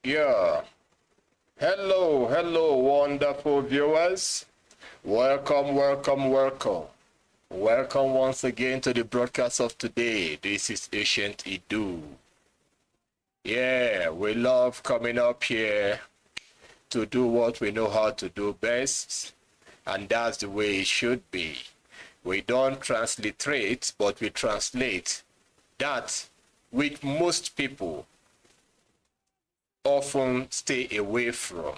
Yeah. Hello, wonderful viewers. Welcome, welcome, welcome. Welcome once again to the broadcast of today. This is Ancient Idu. Yeah, we love coming up here to do what we know how to do best, and that's the way it should be. We don't transliterate, but we translate that which most people often stay away from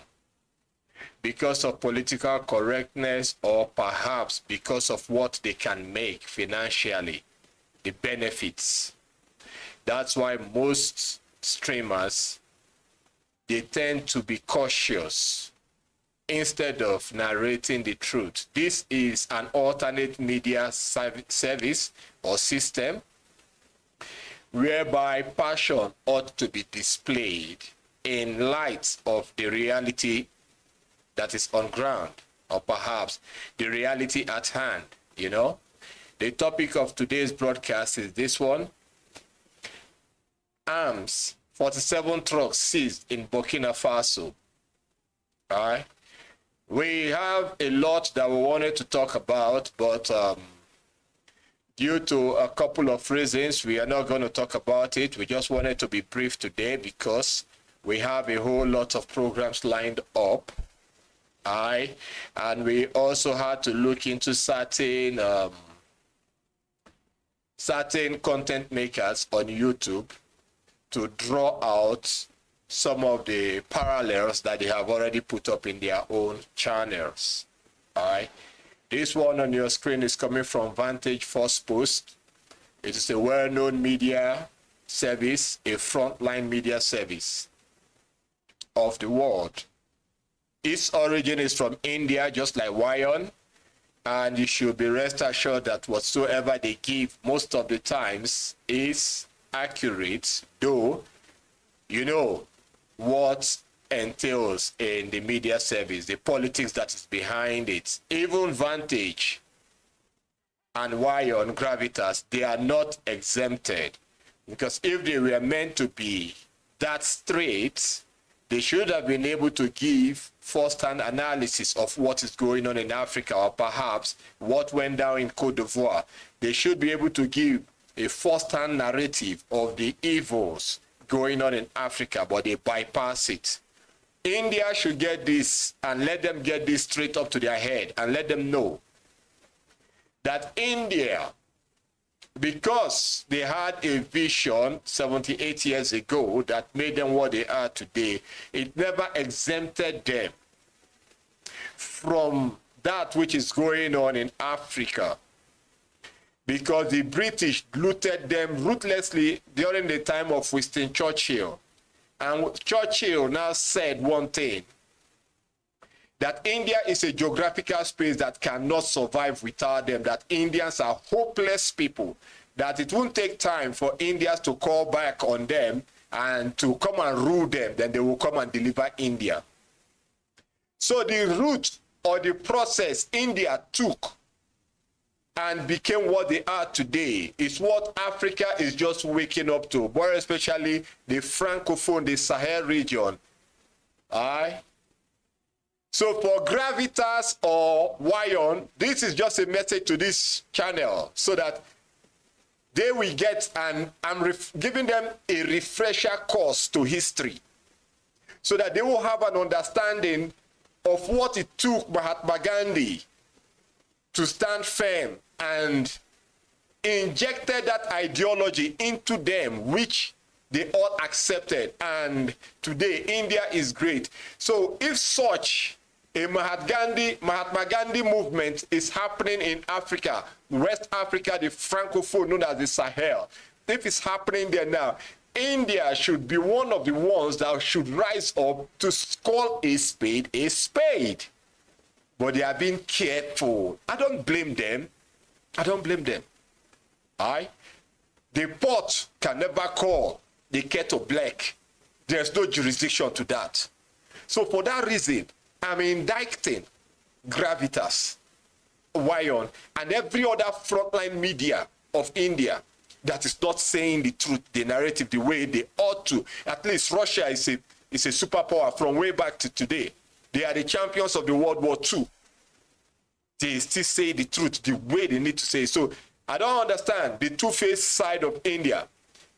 because of political correctness or perhaps because of what they can make financially, the benefits. That's why most streamers, they tend to be cautious instead of narrating the truth. This is an alternate media service or system whereby passion ought to be displayed in light of the reality that is on ground, or perhaps the reality at hand. The topic of today's broadcast is this one: arms, 47 trucks seized in Burkina Faso. All right, we have a lot that we wanted to talk about, but due to a couple of reasons, we are not going to talk about it. We just wanted to be brief today because we have a whole lot of programs lined up. And we also had to look into certain content makers on YouTube to draw out some of the parallels that they have already put up in their own channels. This one on your screen is coming from Vantage First Post. It is a well-known media service, a frontline media service of the world. Its origin is from India, just like A.I.R, and you should be rest assured that whatsoever they give most of the times is accurate, though you know what entails in the media service, the politics that is behind it. Even Vantage and A.I.R, Gravitas, they are not exempted, because if they were meant to be that straight, they should have been able to give first-hand analysis of what is going on in Africa, or perhaps what went down in Cote d'Ivoire. They should be able to give a first-hand narrative of the evils going on in Africa, but they bypass it. India should get this, and let them get this straight up to their head, and let them know that India, because they had a vision 78 years ago that made them what they are today, it never exempted them from that which is going on in Africa, because the British looted them ruthlessly during the time of Winston Churchill. And Churchill now said one thing, that India is a geographical space that cannot survive without them, that Indians are hopeless people, that it won't take time for Indians to call back on them and to come and rule them, then they will come and deliver India. So the route or the process India took and became what they are today is what Africa is just waking up to, more especially the Francophone, the Sahel region. So for Gravitas or A.I.R, this is just a message to this channel so that they will get, and I'm giving them a refresher course to history, so that they will have an understanding of what it took Mahatma Gandhi to stand firm and injected that ideology into them, which they all accepted. And today, India is great. So if such a Mahatma Gandhi movement is happening in Africa, West Africa, the Francophone known as the Sahel, if it's happening there now, India should be one of the ones that should rise up to call a spade a spade. But they are being careful. I don't blame them. The pot can never call the kettle black. There's no jurisdiction to that. So for that reason, I'm indicting Gravitas, A.I.R, and every other frontline media of India that is not saying the truth, the narrative, the way they ought to. At least Russia is is a superpower from way back to today. They are the champions of the World War II. They still say the truth the way they need to say. So I don't understand the two-faced side of India.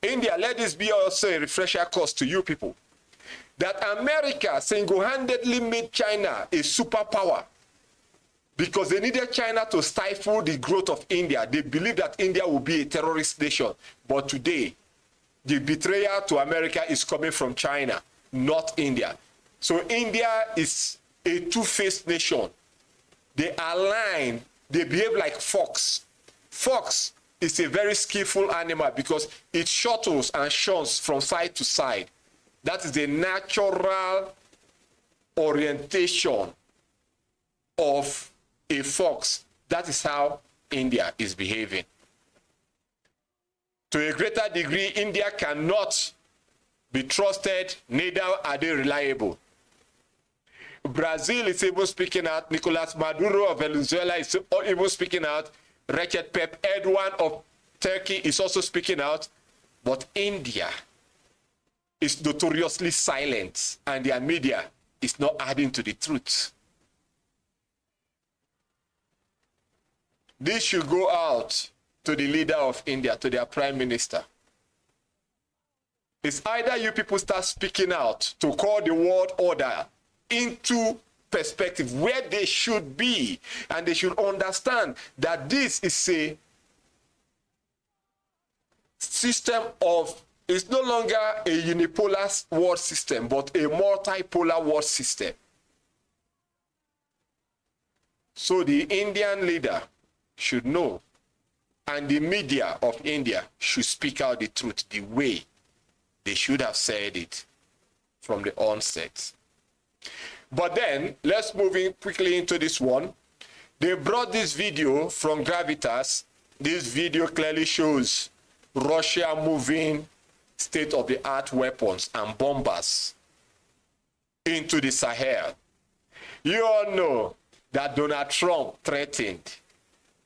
India, let this be also a refresher course to you people, that America single-handedly made China a superpower because they needed China to stifle the growth of India. They believed that India would be a terrorist nation. But today, the betrayal to America is coming from China, not India. So India is a two-faced nation. They align, they behave like fox. Fox is a very skillful animal because it shuttles and shuns from side to side. That is the natural orientation of a fox. That is how India is behaving. To a greater degree, India cannot be trusted, neither are they reliable. Brazil is even speaking out. Nicolas Maduro of Venezuela is even speaking out. Recep Tayyip Erdogan of Turkey is also speaking out. But India is notoriously silent, and their media is not adding to the truth. This should go out to the leader of India, to their prime minister. It's either you people start speaking out to call the world order into perspective where they should be, and they should understand that this is a system of, it's no longer a unipolar world system, but a multipolar world system. So the Indian leader should know, and the media of India should speak out the truth the way they should have said it from the onset. But then, let's move in quickly into this one. They brought this video from Gravitas. This video clearly shows Russia moving state-of-the-art weapons and bombers into the Sahel. You all know that Donald Trump threatened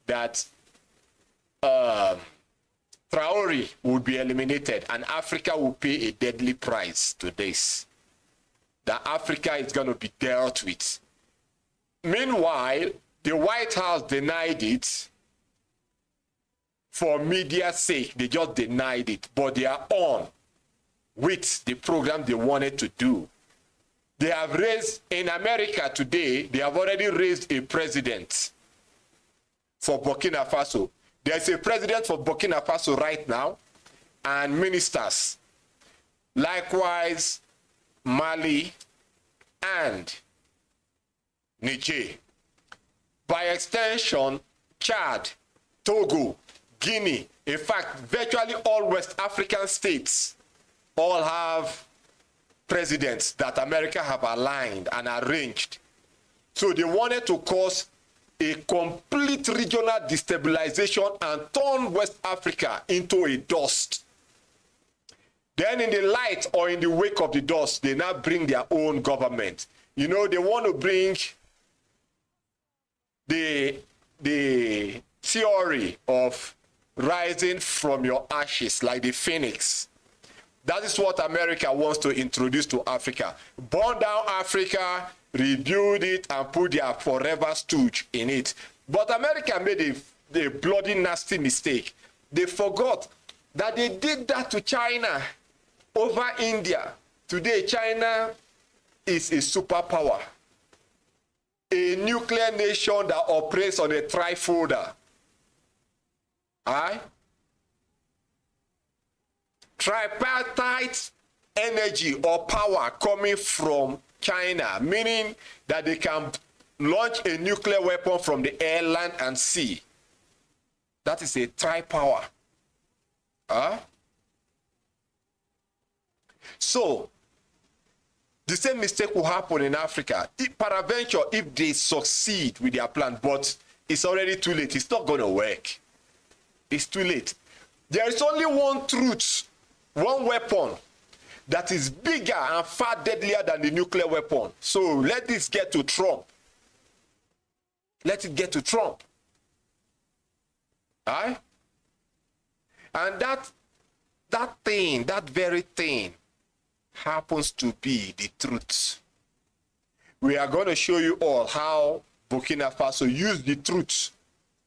that Traore would be eliminated and Africa will pay a deadly price to this. That Africa is going to be dealt with. Meanwhile, the White House denied it for media's sake. They just denied it, but they are on with the program they wanted to do. They have raised, in America today, they have already raised a president for Burkina Faso. There's a president for Burkina Faso right now, and ministers. Likewise, Mali and Niger. By extension, Chad, Togo, Guinea, in fact, virtually all West African states all have presidents that America have aligned and arranged. So they wanted to cause a complete regional destabilization and turn West Africa into a dust. Then in the light or in the wake of the dust, they now bring their own government. You know, they want to bring the theory of rising from your ashes like the phoenix. That is what America wants to introduce to Africa. Burn down Africa, rebuild it, and put their forever stooge in it. But America made a bloody nasty mistake. They forgot that they did that to China over India. Today, China is a superpower, a nuclear nation that operates on a trifolder. Aye? Tripartite energy or power coming from China, meaning that they can launch a nuclear weapon from the air, land, and sea. That is a tri-power. Huh? So, the same mistake will happen in Africa. If peradventure, if they succeed with their plan, but it's already too late. It's not going to work. It's too late. There is only one truth, one weapon that is bigger and far deadlier than the nuclear weapon. So let this get to Trump. Let it get to Trump. Aye? And that very thing happens to be the truth. We are going to show you all how Burkina Faso used the truth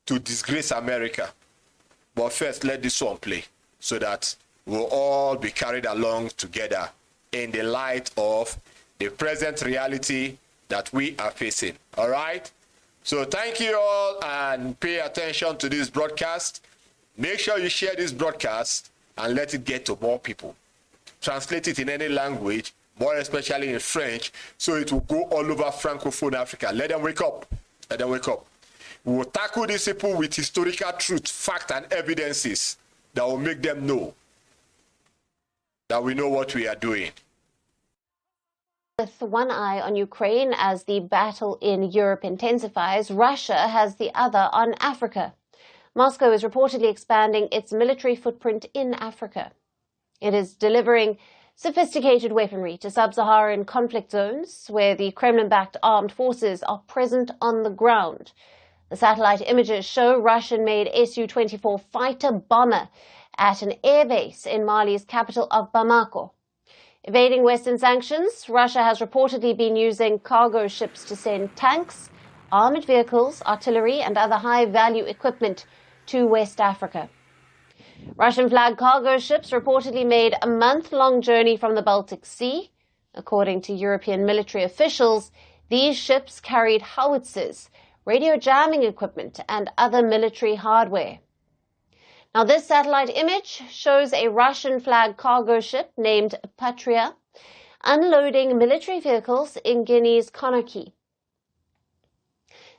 to disgrace America. But first, let this one play so that we'll all be carried along together in the light of the present reality that we are facing. All right? So thank you all, and pay attention to this broadcast. Make sure you share this broadcast and let it get to more people. Translate it in any language, more especially in French, so it will go all over Francophone Africa. Let them wake up. Let them wake up. We will tackle these people with historical truth, fact, and evidences that will make them know that we know what we are doing. With one eye on Ukraine as the battle in Europe intensifies, Russia has the other on Africa. Moscow is reportedly expanding its military footprint in Africa. It is delivering sophisticated weaponry to sub-Saharan conflict zones where the Kremlin-backed armed forces are present on the ground. The satellite images show Russian-made Su-24 fighter bomber at an airbase in Mali's capital of Bamako. Evading Western sanctions, Russia has reportedly been using cargo ships to send tanks, armored vehicles, artillery, and other high-value equipment to West Africa. Russian-flagged cargo ships reportedly made a month-long journey from the Baltic Sea. According to European military officials, these ships carried howitzers, radio jamming equipment, and other military hardware. Now, this satellite image shows a Russian-flagged cargo ship named Patria unloading military vehicles in Guinea's Conakry.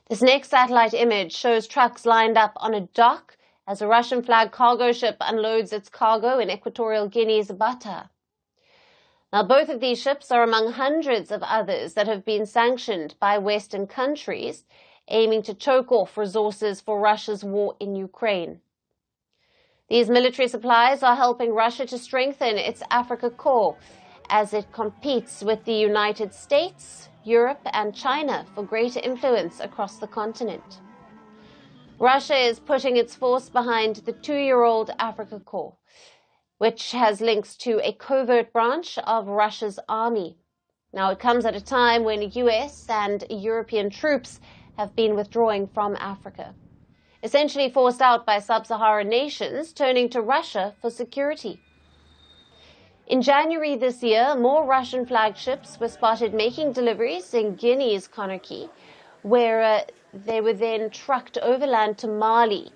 This next satellite image shows trucks lined up on a dock as a Russian-flagged cargo ship unloads its cargo in Equatorial Guinea's Bata. Now, both of these ships are among hundreds of others that have been sanctioned by Western countries, aiming to choke off resources for Russia's war in Ukraine. These military supplies are helping Russia to strengthen its Africa core as it competes with the United States, Europe, and China for greater influence across the continent. Russia is putting its force behind the 2-year-old Africa Corps, which has links to a covert branch of Russia's army. Now, it comes at a time when US and European troops have been withdrawing from Africa, essentially forced out by sub-Saharan nations turning to Russia for security. In January this year, more Russian flagships were spotted making deliveries in Guinea's Conakry, where they were then trucked overland to Mali,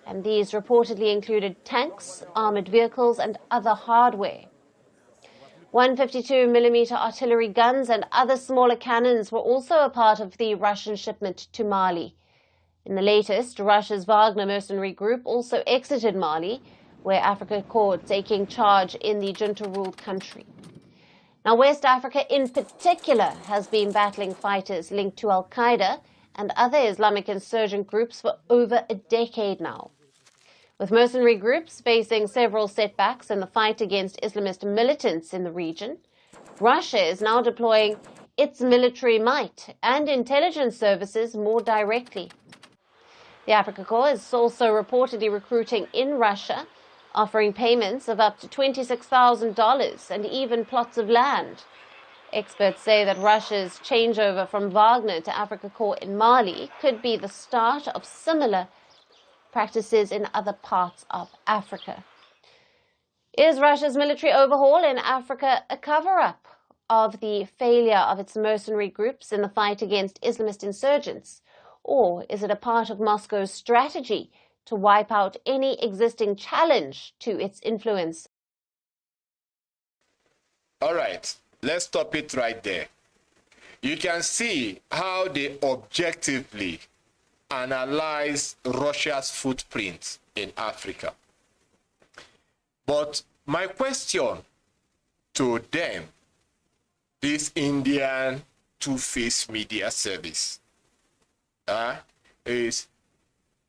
and these reportedly included tanks, armored vehicles, and other hardware. 152mm artillery guns and other smaller cannons were also a part of the Russian shipment to Mali. In the latest, Russia's Wagner mercenary group also exited Mali, where Africa Corps taking charge in the junta-ruled country. Now, West Africa in particular has been battling fighters linked to Al-Qaeda and other Islamic insurgent groups for over a decade now. With mercenary groups facing several setbacks in the fight against Islamist militants in the region, Russia is now deploying its military might and intelligence services more directly. The Africa Corps is also reportedly recruiting in Russia, offering payments of up to $26,000 and even plots of land. Experts say that Russia's changeover from Wagner to Africa Corps in Mali could be the start of similar practices in other parts of Africa. Is Russia's military overhaul in Africa a cover-up of the failure of its mercenary groups in the fight against Islamist insurgents? Or is it a part of Moscow's strategy to wipe out any existing challenge to its influence? All right, let's stop it right there. You can see how they objectively analyze Russia's footprint in Africa. But my question to them, this Indian two-faced media service, is,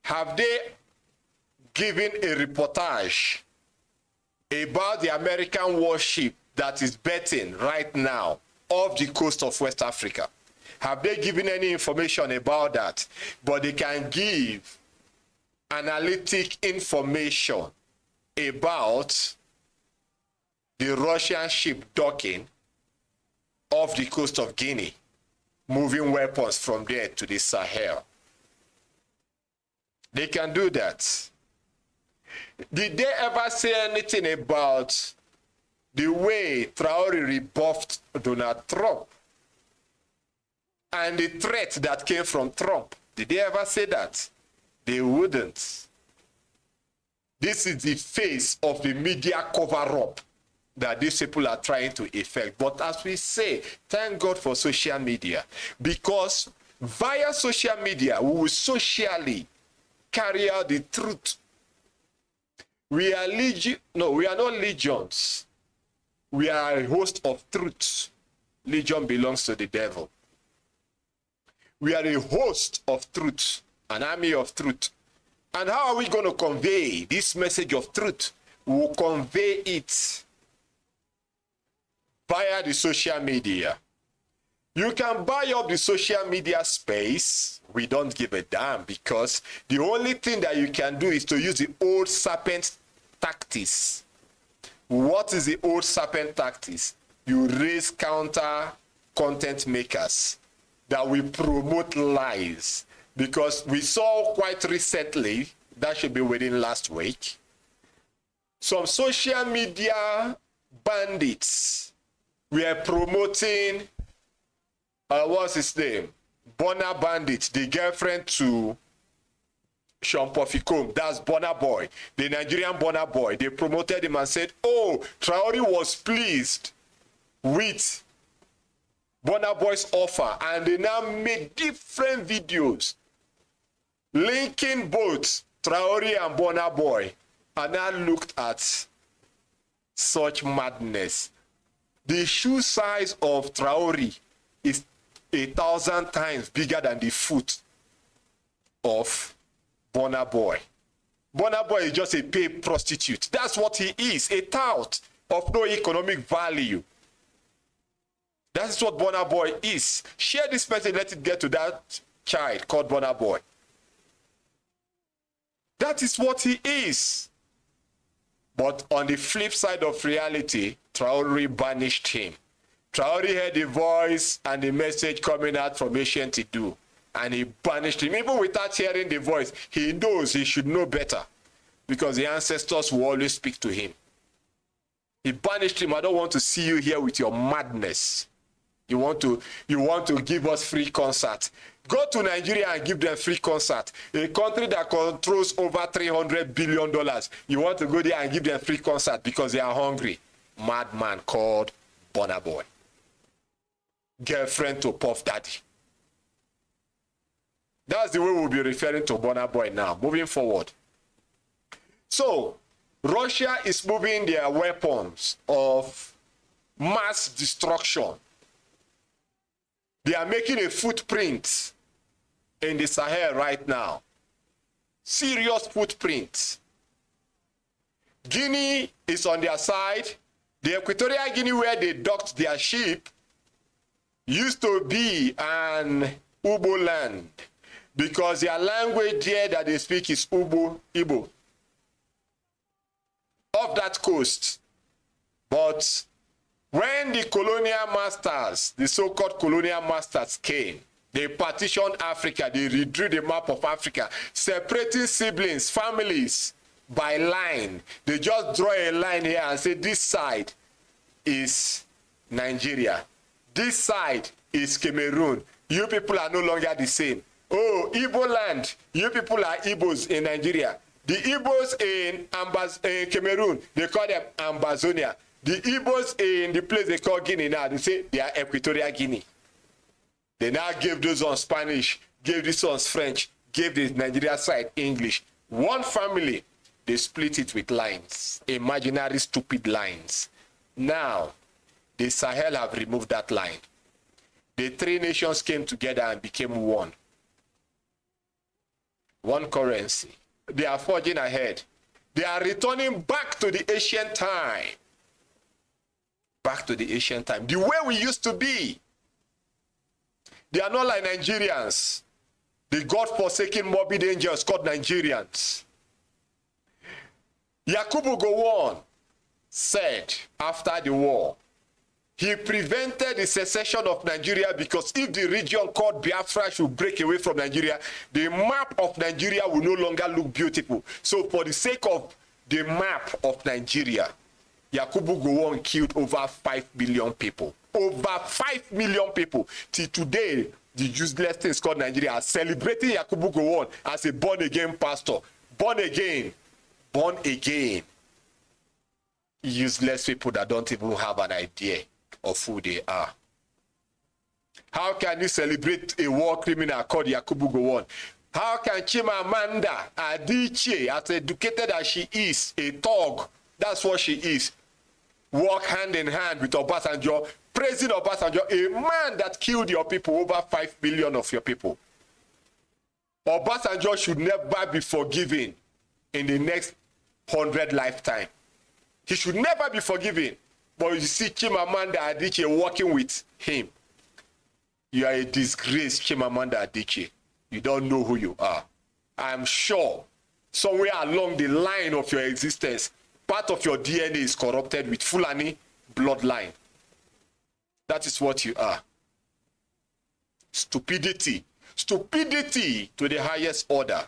have they given a reportage about the American warship that is betting right now off the coast of West Africa? Have they given any information about that? But they can give analytic information about the Russian ship docking off the coast of Guinea, moving weapons from there to the Sahel. They can do that. Did they ever say anything about the way Traore rebuffed Donald Trump and the threat that came from Trump? Did they ever say that? They wouldn't. This is the face of the media cover-up that these people are trying to effect. But as we say, thank God for social media, because via social media, we will socially carry out the truth. We are not legions. We are a host of truths. Legion belongs to the devil. We are a host of truth, an army of truth. And how are we going to convey this message of truth? We will convey it via the social media. You can buy up the social media space. We don't give a damn, because the only thing that you can do is to use the old serpent tactics. What is the old serpent tactics? You raise counter content makers that will promote lies. Because we saw quite recently, that should be within last week, some social media bandits were promoting, what's his name? Burna Bandit, the girlfriend to Sean Puffy Combe. That's Burna Boy, the Nigerian Burna Boy. They promoted him and said, oh, Traore was pleased with Burna Boy's offer. And they now made different videos linking both Traore and Burna Boy. And I looked at such madness. The shoe size of Traore is 1,000 times bigger than the foot of Burna Boy. Burna Boy is just a paid prostitute. That's what he is, a tout of no economic value. That's what Burna Boy is. Share this message, let it get to that child called Burna Boy. That is what he is. But on the flip side of reality, Traore banished him. Traore heard the voice and the message coming out from Ancient Idu, and he banished him. Even without hearing the voice, he knows he should know better, because the ancestors will always speak to him. He banished him. I don't want to see you here with your madness. You want to give us free concert. Go to Nigeria and give them free concert. A country that controls over $300 billion. You want to go there and give them free concert because they are hungry. Madman called Burna Boy. Girlfriend to Puff Daddy. That's the way we'll be referring to Burna Boy now, moving forward. So, Russia is moving their weapons of mass destruction. They are making a footprint in the Sahel right now. Serious footprint. Guinea is on their side. The Equatorial Guinea, where they docked their ship, used to be an Ubo land, because their language there that they speak is Igbo. Off that coast. But when the colonial masters, the so-called colonial masters came, they partitioned Africa. They redrew the map of Africa, separating siblings, families by line. They just draw a line here and say this side is Nigeria. This side is Cameroon. You people are no longer the same. Oh, Igbo land. You people are Igbos in Nigeria. The Igbos in Cameroon, they call them Ambazonia. The Igbos in the place they call Guinea now, they say they are Equatorial Guinea. They now gave those on Spanish, gave this on French, gave the Nigeria side English. One family, they split it with lines, imaginary stupid lines. Now, the Sahel have removed that line. The three nations came together and became one. One currency. They are forging ahead. They are returning back to the ancient time. Back to the ancient time. The way we used to be. They are not like Nigerians. The God-forsaken morbid angels called Nigerians. Yakubu Gowon said after the war, he prevented the secession of Nigeria because if the region called Biafra should break away from Nigeria, the map of Nigeria will no longer look beautiful. So for the sake of the map of Nigeria, Yakubu Gowon killed over 5 million people. Over 5 million people. Till today, the useless things called Nigeria are celebrating Yakubu Gowon as a born-again pastor. Born again. Born again. Useless people that don't even have an idea of who they are. How can you celebrate a war criminal called Yakubu Gowon? How can Chimamanda Adichie, as educated as she is, a thug, that's what she is, walk hand in hand with Obasanjo, praising Obasanjo, a man that killed your people, over 5 million of your people? Obasanjo should never be forgiven in the next 100 lifetime. He should never be forgiven. But you see Chimamanda Adichie working with him. You are a disgrace, Chimamanda Adichie. You don't know who you are. I'm sure somewhere along the line of your existence, part of your DNA is corrupted with Fulani bloodline. That is what you are. Stupidity. Stupidity to the highest order.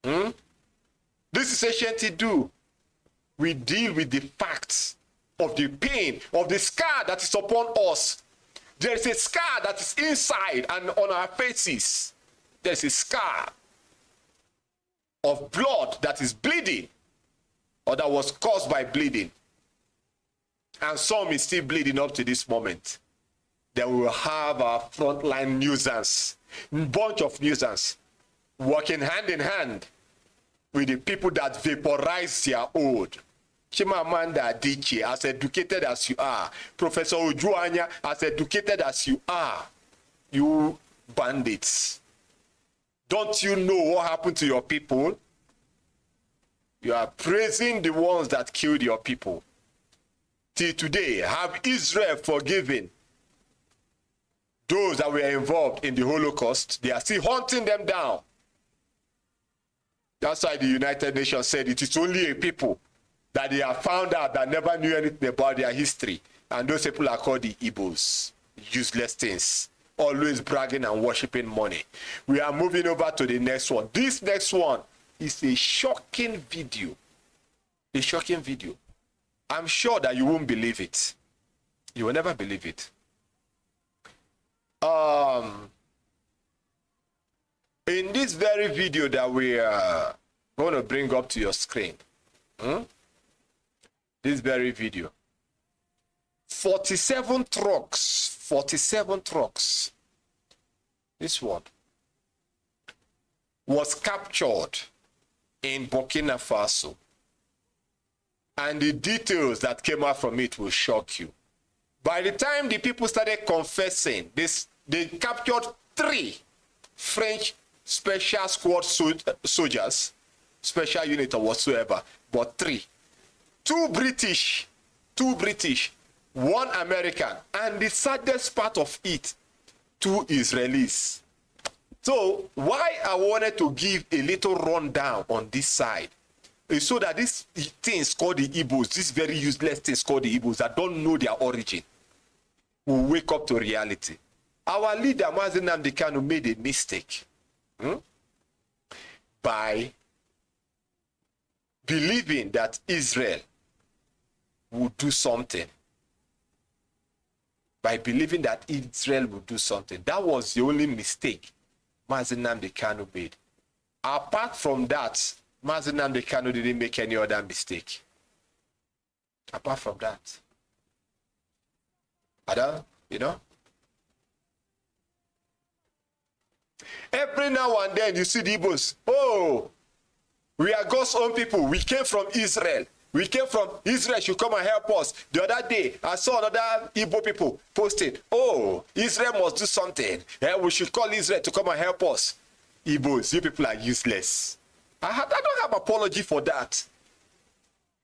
This is ancient Idu. We deal with the facts of the pain, of the scar that is upon us. There is a scar that is inside and on our faces. There is a scar of blood that is bleeding, or that was caused by bleeding. And some is still bleeding up to this moment. Then we will have our frontline nuisance, bunch of nuisance, working hand in hand with the people that vaporize their old. Chimamanda Adichie, as educated as you are, Professor Ojuanya, as educated as you are, you bandits. Don't you know what happened to your people? You are praising the ones that killed your people. Till today, have Israel forgiven those that were involved in the Holocaust? They are still hunting them down. That's why the United Nations said it is only a people that they have found out that never knew anything about their history. And those people are called the Igbos. Useless things. Always bragging and worshiping money. We are moving over to the next one. This next one is a shocking video. A shocking video. I'm sure that you won't believe it. You will never believe it. In this very video that we are going to bring up to your screen, this very video, 47 trucks, this one was captured in Burkina Faso, and the details that came out from it will shock you. By the time the people started confessing this, they captured 3 French special squad soldiers, special unit or whatsoever, but 3. 2 British, 1 American, and the saddest part of it, 2 Israelis. So why I wanted to give a little rundown on this side is so that these things called the Igbos, these very useless things called the Igbos that don't know their origin, will wake up to reality. Our leader, Mazi Nnamdi Kanu, made a mistake by believing that Israel would do something. By believing that Israel would do something. That was the only mistake Mazi Nnamdi Kanu made. Apart from that, Mazi Nnamdi Kanu didn't make any other mistake. Apart from that. You know? Every now and then you see the Igbos, oh, we are God's own people. We came from Israel. We came from Israel, should come and help us. The other day, I saw another Igbo people posted, oh, Israel must do something. We should call Israel to come and help us. Igbos, you people are useless. I don't have apology for that.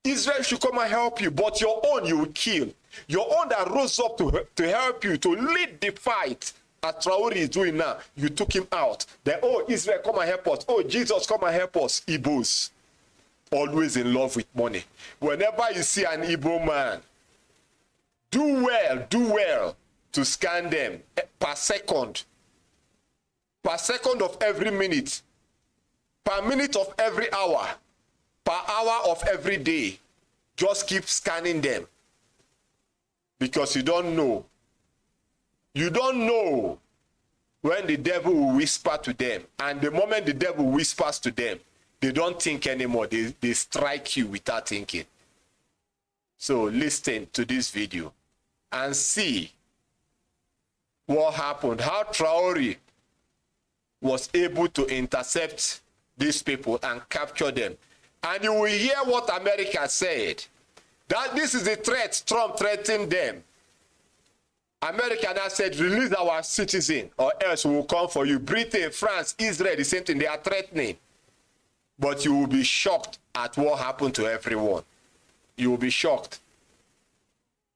Israel should come and help you, but your own you will kill. Your own that rose up to help you, to lead the fight, as Traore is doing now, you took him out. Then, oh, Israel, come and help us. Oh, Jesus, come and help us. Igbos. always in love with money. Whenever you see an Igbo man, do well to scan them per second of every minute, per minute of every hour, per hour of every day. Just keep scanning them, because you don't know when the devil will whisper to them, and the moment the devil whispers to them, they don't think anymore. They strike you without thinking. So listen to this video and see what happened, how Traore was able to intercept these people and capture them. And you will hear what America said, that this is a threat. Trump threatened them. America now said, release our citizen or else we will come for you. Britain, France, Israel, the same thing. They are threatening. But you will be shocked at what happened to everyone. You will be shocked.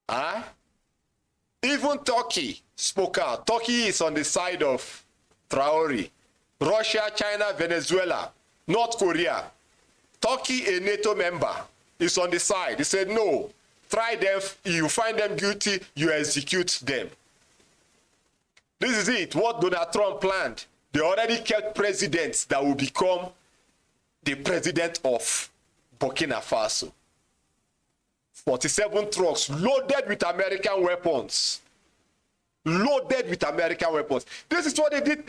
Huh? Even Turkey spoke out. Turkey is on the side of Traore. Russia, China, Venezuela, North Korea. Turkey, a NATO member, is on the side. He said, no, try them. You find them guilty, you execute them. This is it, what Donald Trump planned. They already kept presidents that will become the president of Burkina Faso. 47 trucks loaded with American weapons. Loaded with American weapons. This is what they did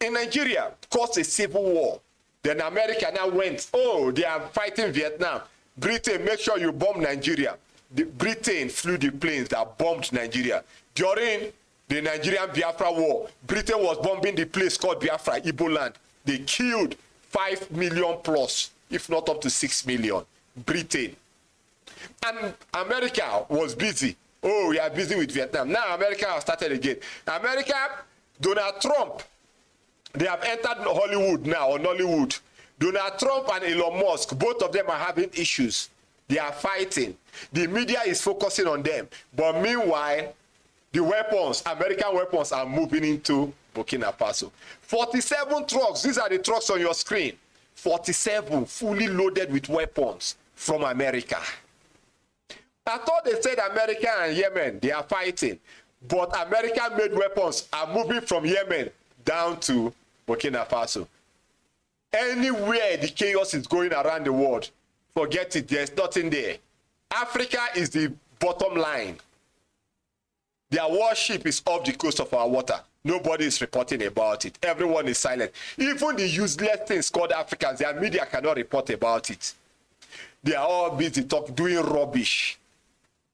in Nigeria, caused a civil war. Then America now went, oh, they are fighting Vietnam. Britain, make sure you bomb Nigeria. Britain flew the planes that bombed Nigeria. During the Nigerian Biafra war, Britain was bombing the place called Biafra, Igbo land. They killed 5 million plus, if not up to 6 million. Britain. And America was busy. Oh, we are busy with Vietnam. Now America has started again. America, Donald Trump, they have entered Hollywood now, or Nollywood. Donald Trump and Elon Musk, both of them are having issues. They are fighting. The media is focusing on them. But meanwhile, the weapons, American weapons, are moving into Burkina Faso. 47 trucks. These are the trucks on your screen. 47 fully loaded with weapons from America. I thought they said America and Yemen, they are fighting. But American-made weapons are moving from Yemen down to Burkina Faso. Anywhere the chaos is going around the world, forget it, there's nothing there. Africa is the bottom line. Their warship is off the coast of our water. Nobody is reporting about it. Everyone is silent. Even the useless things called Africans, their media cannot report about it. They are all busy doing rubbish,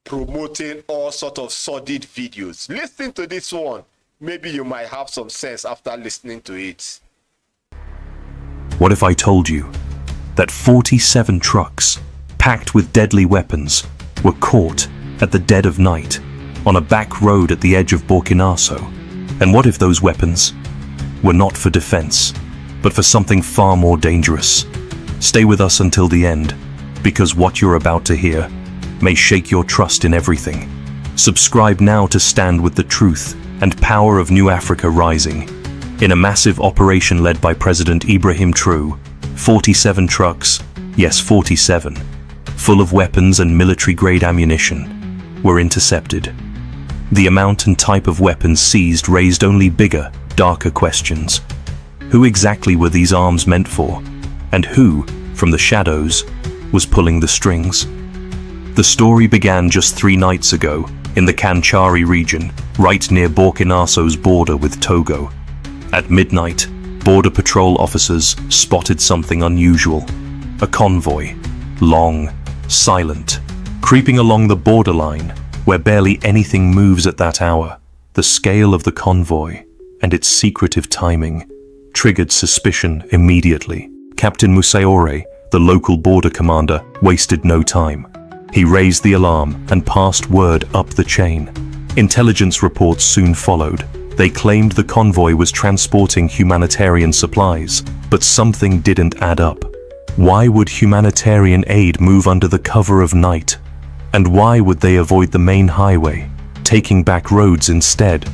promoting all sorts of sordid videos. Listen to this one. Maybe you might have some sense after listening to it. What if I told you that 47 trucks packed with deadly weapons were caught at the dead of night on a back road at the edge of Burkinafaso? And what if those weapons were not for defense, but for something far more dangerous? Stay with us until the end, because what you're about to hear may shake your trust in everything. Subscribe now to stand with the truth and power of New Africa rising. In a massive operation led by President Ibrahim Traore, 47 trucks, yes 47, full of weapons and military-grade ammunition, were intercepted. The amount and type of weapons seized raised only bigger, darker questions. Who exactly were these arms meant for? And who, from the shadows, was pulling the strings? The story began just 3 nights ago in the Kanchari region, right near Burkina Faso's border with Togo. At midnight, border patrol officers spotted something unusual. A convoy, long, silent, creeping along the borderline where barely anything moves at that hour. The scale of the convoy and its secretive timing triggered suspicion immediately. Captain Musaore, the local border commander, wasted no time. He raised the alarm and passed word up the chain. Intelligence reports soon followed. They claimed the convoy was transporting humanitarian supplies, but something didn't add up. Why would humanitarian aid move under the cover of night? And why would they avoid the main highway, taking back roads instead?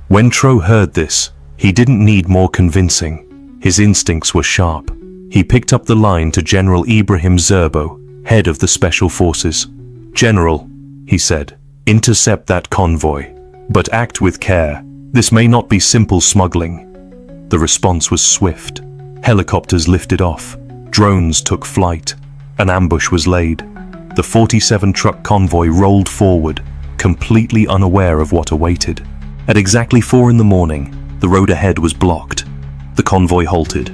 When Traore heard this, he didn't need more convincing. His instincts were sharp. He picked up the line to General Ibrahim Zerbo, head of the Special Forces. "General," he said, "intercept that convoy, but act with care. This may not be simple smuggling." The response was swift. Helicopters lifted off. Drones took flight. An ambush was laid. The 47-truck convoy rolled forward, completely unaware of what awaited. At exactly 4 in the morning, the road ahead was blocked. The convoy halted.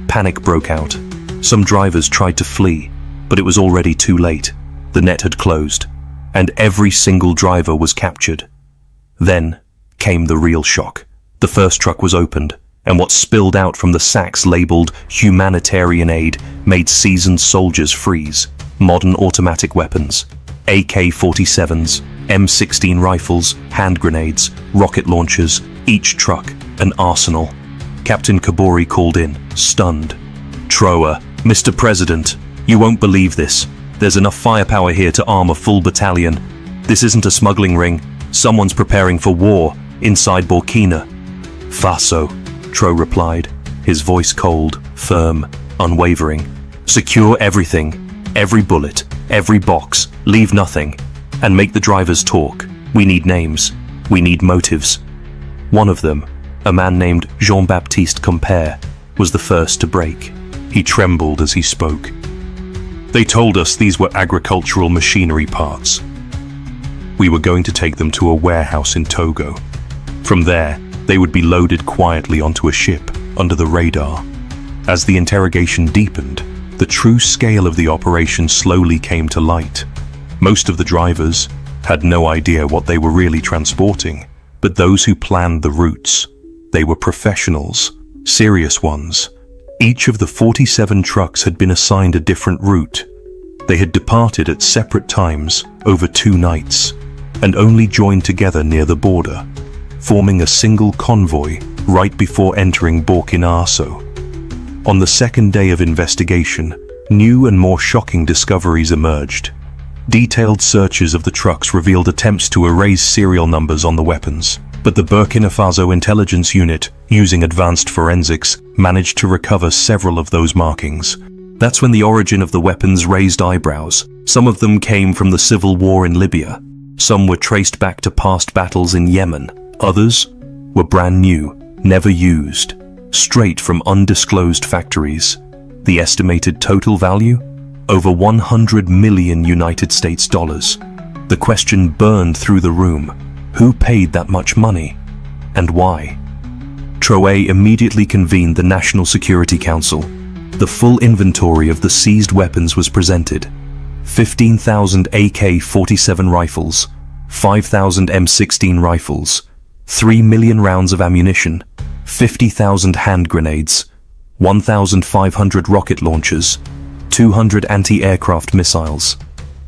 Panic broke out. Some drivers tried to flee, but it was already too late. The net had closed, and every single driver was captured. Then came the real shock. The first truck was opened, and what spilled out from the sacks labeled humanitarian aid made seasoned soldiers freeze. Modern automatic weapons, AK-47s, M16 rifles, hand grenades, rocket launchers, each truck an arsenal. Captain Kabori called in, stunned. "Troa, Mr. President, you won't believe this. There's enough firepower here to arm a full battalion. This isn't a smuggling ring. Someone's preparing for war inside Burkina Faso," Tro replied, his voice cold, firm, unwavering. "Secure everything, every bullet, every box, leave nothing, and make the drivers talk. We need names. We need motives." One of them, a man named Jean-Baptiste Compere, was the first to break. He trembled as he spoke. "They told us these were agricultural machinery parts. We were going to take them to a warehouse in Togo. From there, they would be loaded quietly onto a ship under the radar." As the interrogation deepened, the true scale of the operation slowly came to light. Most of the drivers had no idea what they were really transporting, but those who planned the routes, they were professionals, serious ones. Each of the 47 trucks had been assigned a different route. They had departed at separate times over 2 nights, and only joined together near the border, forming a single convoy right before entering Burkina Faso. On the second day of investigation, new and more shocking discoveries emerged. Detailed searches of the trucks revealed attempts to erase serial numbers on the weapons, but the Burkina Faso intelligence unit, using advanced forensics, managed to recover several of those markings. That's when the origin of the weapons raised eyebrows. Some of them came from the civil war in Libya. Some were traced back to past battles in Yemen. Others were brand new, never used, straight from undisclosed factories. The estimated total value? Over 100 million United States dollars. The question burned through the room. Who paid that much money? And why? Troe immediately convened the National Security Council. The full inventory of the seized weapons was presented. 15,000 AK-47 rifles, 5,000 M16 rifles, 3 million rounds of ammunition, 50,000 hand grenades, 1,500 rocket launchers, 200 anti-aircraft missiles,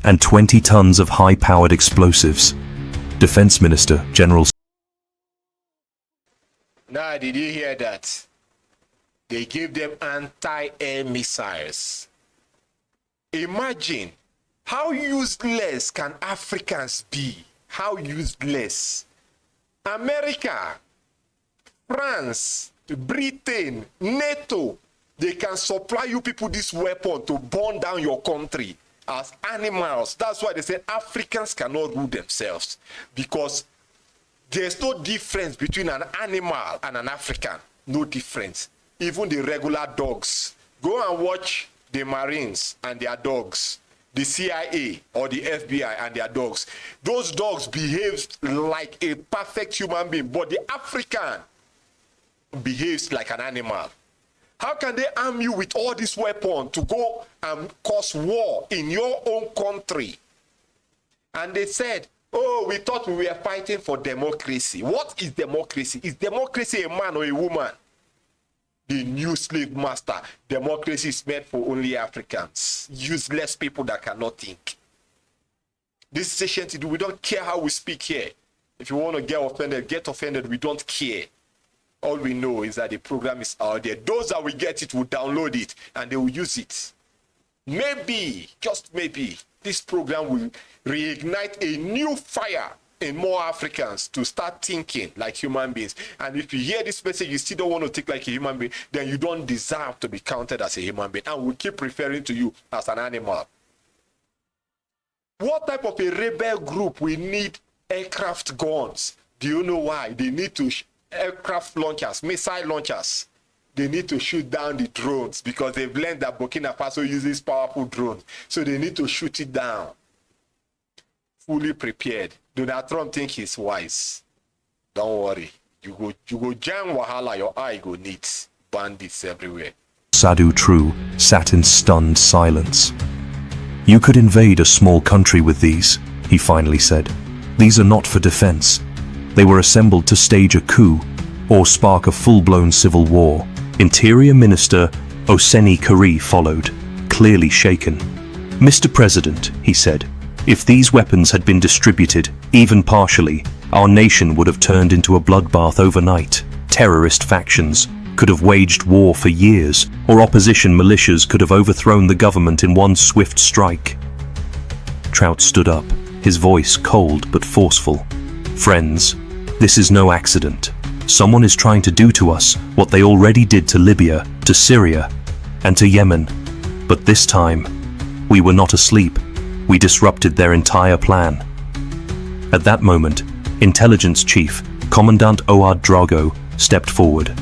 and 20 tons of high-powered explosives. Defense Minister General. Now, did you hear that? They gave them anti-air missiles. Imagine how useless can Africans be? How useless. America, France, Britain, NATO, they can supply you people this weapon to burn down your country as animals. That's why they say Africans cannot rule themselves, because there's no difference between an animal and an African. No difference. Even the regular dogs. Go and watch the Marines and their dogs, the CIA or the FBI and their dogs. Those dogs behave like a perfect human being, but the African behaves like an animal. How can they arm you with all this weapon to go and cause war in your own country? And they said, oh, we thought we were fighting for democracy. What is democracy? Is democracy a man or a woman? The new slave master. Democracy is meant for only Africans. Useless people that cannot think. This is ancient. We don't care how we speak here. If you want to get offended, get offended. We don't care. All we know is that the program is out there. Those that will get it will download it and they will use it. Maybe, just maybe, this program will reignite a new fire in more Africans to start thinking like human beings. And if you hear this message, you still don't want to think like a human being, then you don't deserve to be counted as a human being. And we'll keep referring to you as an animal. What type of a rebel group will need aircraft guns? Do you know why? They need to aircraft launchers, missile launchers. They need to shoot down the drones because they've learned that Burkina Faso uses powerful drones. So they need to shoot it down. Fully prepared. Donald Trump think he's wise. Don't worry. You go jam wahala, your eye go neat. Bandits everywhere. Sadhu True sat in stunned silence. You could invade a small country with these, he finally said. These are not for defense. They were assembled to stage a coup or spark a full-blown civil war. Interior Minister Oseni Kari followed, clearly shaken. Mr. President, he said, if these weapons had been distributed, even partially, our nation would have turned into a bloodbath overnight. Terrorist factions could have waged war for years, or opposition militias could have overthrown the government in one swift strike. Trout stood up, his voice cold but forceful. Friends, this is no accident. Someone is trying to do to us what they already did to Libya, to Syria, and to Yemen. But this time, we were not asleep. We disrupted their entire plan. At that moment, Intelligence Chief, Commandant A.I.R Drago, stepped forward.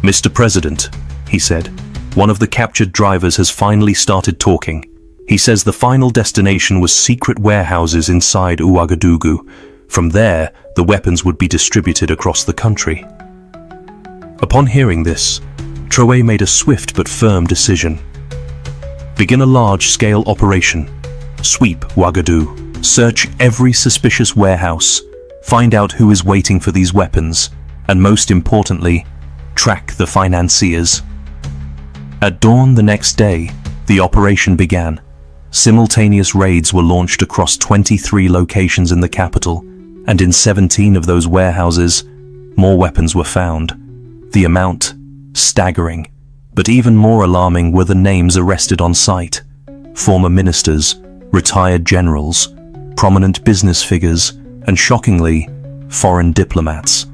Mr. President, he said, one of the captured drivers has finally started talking. He says the final destination was secret warehouses inside Ouagadougou. From there, the weapons would be distributed across the country. Upon hearing this, Traoré made a swift but firm decision. Begin a large-scale operation. Sweep Ouagadougou. Search every suspicious warehouse. Find out who is waiting for these weapons. And most importantly, track the financiers. At dawn the next day, the operation began. Simultaneous raids were launched across 23 locations in the capital, and in 17 of those warehouses, more weapons were found. The amount, staggering, but even more alarming were the names arrested on site. Former ministers, retired generals, prominent business figures, and shockingly, foreign diplomats.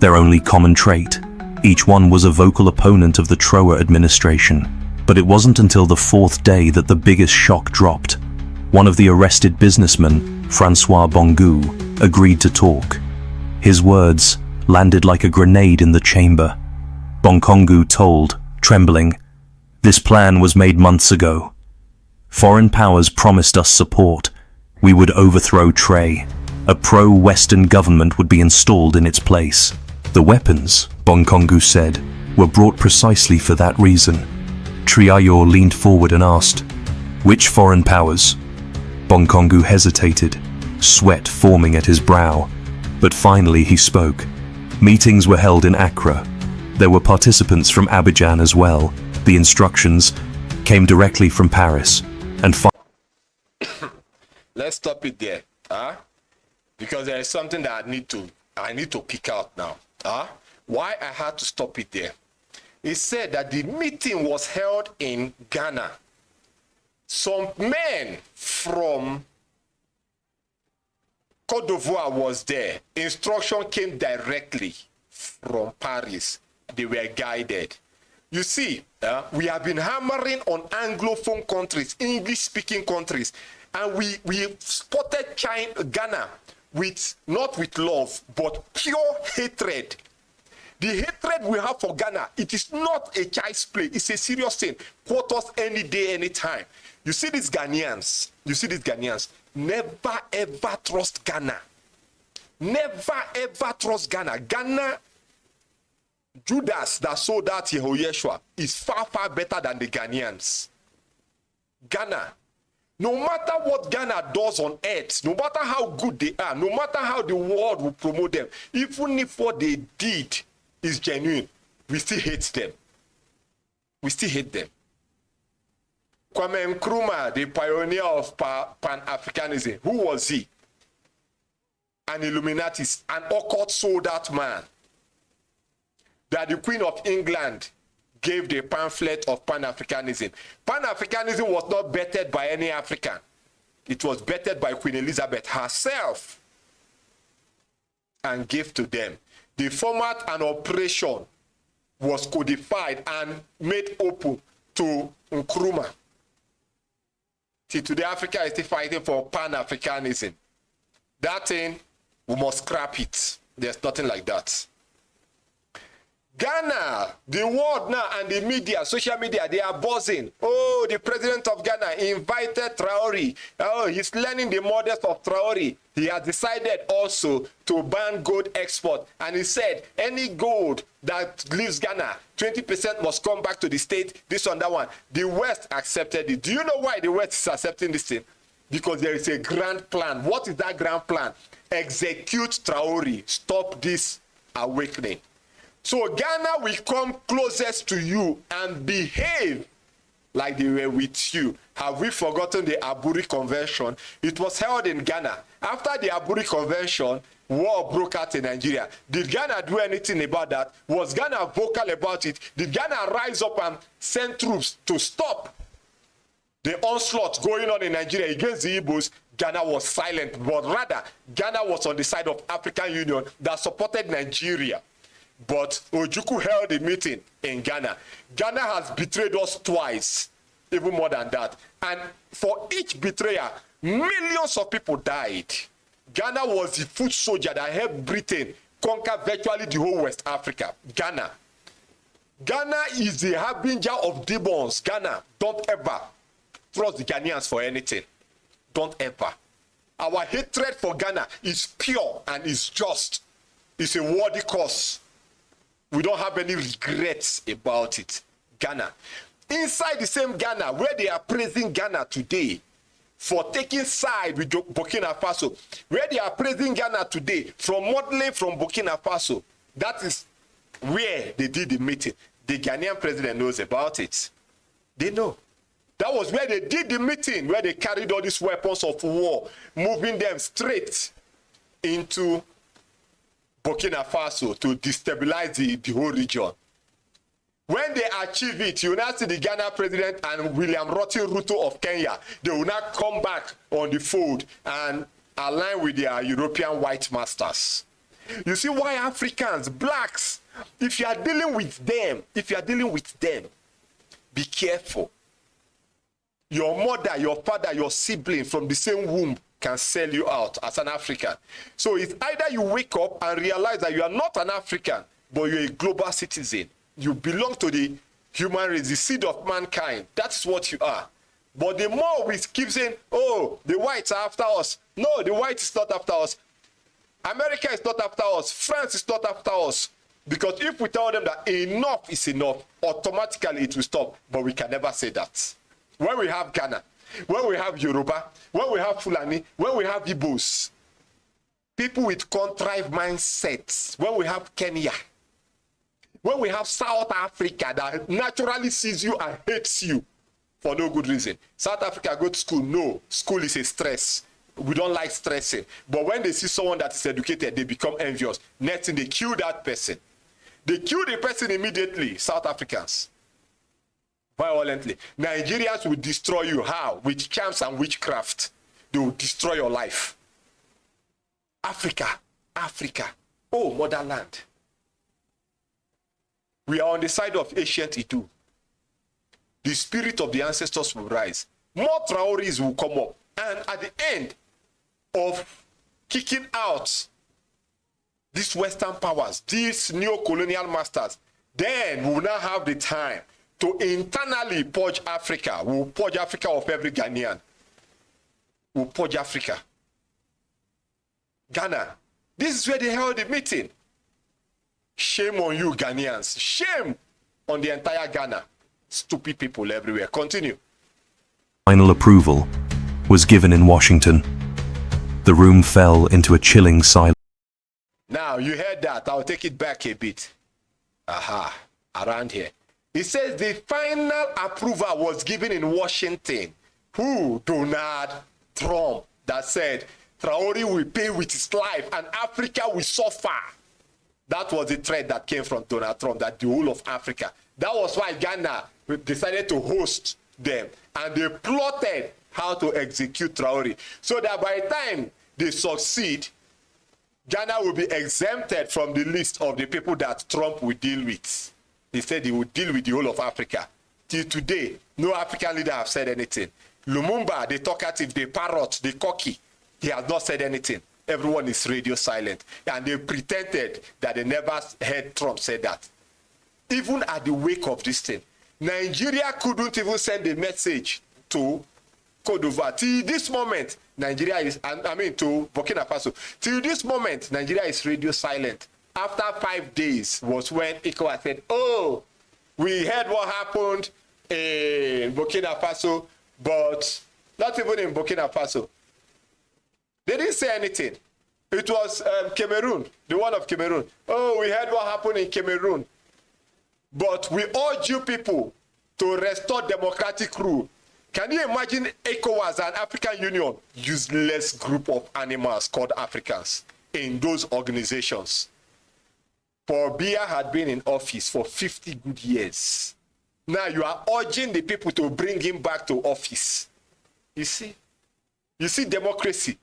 Their only common trait, each one was a vocal opponent of the Traoré administration. But it wasn't until the fourth day that the biggest shock dropped. One of the arrested businessmen, Francois Bongu, agreed to talk. His words landed like a grenade in the chamber. Bonkongu told, trembling, "This plan was made months ago. Foreign powers promised us support. We would overthrow Traoré. A pro-Western government would be installed in its place. The weapons, Bonkongu said, were brought precisely for that reason." Traoré leaned forward and asked, "Which foreign powers?" Bonkongu hesitated, sweat forming at his brow. But finally he spoke. Meetings were held in Accra. There were participants from Abidjan as well. The instructions came directly from Paris. And let's stop it there, because there is something that I need to pick out now. Why I had to stop it there? It said that the meeting was held in Ghana. Some men from Côte d'Ivoire was there. Instruction came directly from Paris. They were guided. You see, we have been hammering on Anglophone countries, English-speaking countries, and we spotted Ghana with, not with love, but pure hatred. The hatred we have for Ghana, it is not a child's play. It's a serious thing. Quote us any day, anytime. You see these Ghanaians, never ever trust Ghana. Never ever trust Ghana. Ghana, Judas that sold out Yehoshua is far, far better than the Ghanaians. Ghana, no matter what Ghana does on earth, no matter how good they are, no matter how the world will promote them, even if what they did is genuine, we still hate them. We still hate them. Kwame Nkrumah, the pioneer of Pan-Africanism, who was he? An Illuminatist, an occult sold out man. That the Queen of England gave the pamphlet of Pan-Africanism. Pan-Africanism was not bettered by any African. It was bettered by Queen Elizabeth herself. and gave to them. The format and operation was codified and made open to Nkrumah. See, today Africa is still fighting for Pan-Africanism. That thing, we must scrap it. There's nothing like that. Ghana, the world now and the media, social media, they are buzzing. Oh, the president of Ghana invited Traore. Oh, he's learning the models of Traore. He has decided also to ban gold export. And he said, any gold that leaves Ghana, 20% must come back to the state, this one, that one. The West accepted it. Do you know why the West is accepting this thing? Because there is a grand plan. What is that grand plan? Execute Traore. Stop this awakening. So Ghana will come closest to you and behave like they were with you. Have we forgotten the Aburi Convention? It was held in Ghana. After the Aburi Convention, war broke out in Nigeria. Did Ghana do anything about that? Was Ghana vocal about it? Did Ghana rise up and send troops to stop the onslaught going on in Nigeria against the Igbos? Ghana was silent, but rather Ghana was on the side of African Union that supported Nigeria. But Ojukwu held a meeting in Ghana. Ghana has betrayed us twice, even more than that. And for each betrayer, millions of people died. Ghana was the foot soldier that helped Britain conquer virtually the whole West Africa. Ghana. Ghana is the harbinger of demons. Ghana, don't ever trust the Ghanaians for anything. Don't ever. Our hatred for Ghana is pure and is just. It's a worthy cause. We don't have any regrets about it. Ghana. Inside the same Ghana, where they are praising Ghana today for taking side with Burkina Faso, where they are praising Ghana today from modeling from Burkina Faso, that is where they did the meeting. The Ghanaian president knows about it. They know. That was where they did the meeting, where they carried all these weapons of war, moving them straight into Burkina Faso to destabilize the whole region. When they achieve it, you now see the Ghana president and William Ruto of Kenya. They will not come back on the fold and align with their European white masters. You see why Africans, blacks, if you are dealing with them, be careful. Your mother, your father, your sibling from the same womb can sell you out as an African. So it's either you wake up and realize that you are not an African, but you're a global citizen. You belong to the human race, the seed of mankind. That's what you are. But the more we keep saying, oh, the whites are after us. No, the white is not after us. America is not after us. France is not after us. Because if we tell them that enough is enough, automatically it will stop. But we can never say that. When we have Ghana, when we have Yoruba, when we have Fulani, when we have Igbos, people with contrived mindsets, when we have Kenya, when we have South Africa that naturally sees you and hates you for no good reason. South Africa go to school, no, school is a stress. We don't like stressing. But when they see someone that is educated, they become envious. Next thing, they kill that person. They kill the person immediately, South Africans. Violently. Nigerians will destroy you. How? With charms and witchcraft. They will destroy your life. Africa. Oh, motherland. We are on the side of ancient Idu. The spirit of the ancestors will rise. More Traoris will come up. And at the end of kicking out these Western powers, these neo-colonial masters, then we will now have the time to internally purge Africa. We'll purge Africa of every Ghanaian. We'll purge Africa. Ghana. This is where they held the meeting. Shame on you, Ghanaians. Shame on the entire Ghana. Stupid people everywhere. Continue. Final approval was given in Washington. The room fell into a chilling silence. Now, you heard that. I'll take it back a bit. Around here. It says the final approval was given in Washington. Who? Donald Trump, that said Traore will pay with his life and Africa will suffer. That was the threat that came from Donald Trump, that the whole of Africa. That was why Ghana decided to host them. And they plotted how to execute Traore. So that by the time they succeed, Ghana will be exempted from the list of the people that Trump will deal with. He said he would deal with the whole of Africa. Till today, no African leader have said anything. Lumumba, the talkative, the parrot, the cocky, he has not said anything. Everyone is radio silent. And they pretended that they never heard Trump say that. Even at the wake of this thing, Nigeria couldn't even send a message to Côte d'Ivoire. Till this moment, Nigeria is, to Burkina Faso. Till this moment, Nigeria is radio silent. After 5 days was when ECOWAS said, oh, we heard what happened in Burkina Faso, but not even in Burkina Faso. They didn't say anything. It was Cameroon, the one of Cameroon. Oh, we heard what happened in Cameroon. But we urge you people to restore democratic rule. Can you imagine ECOWAS and African Union, useless group of animals called Africans in those organizations? Paul Biya had been in office for 50 good years. Now you are urging the people to bring him back to office. You see democracy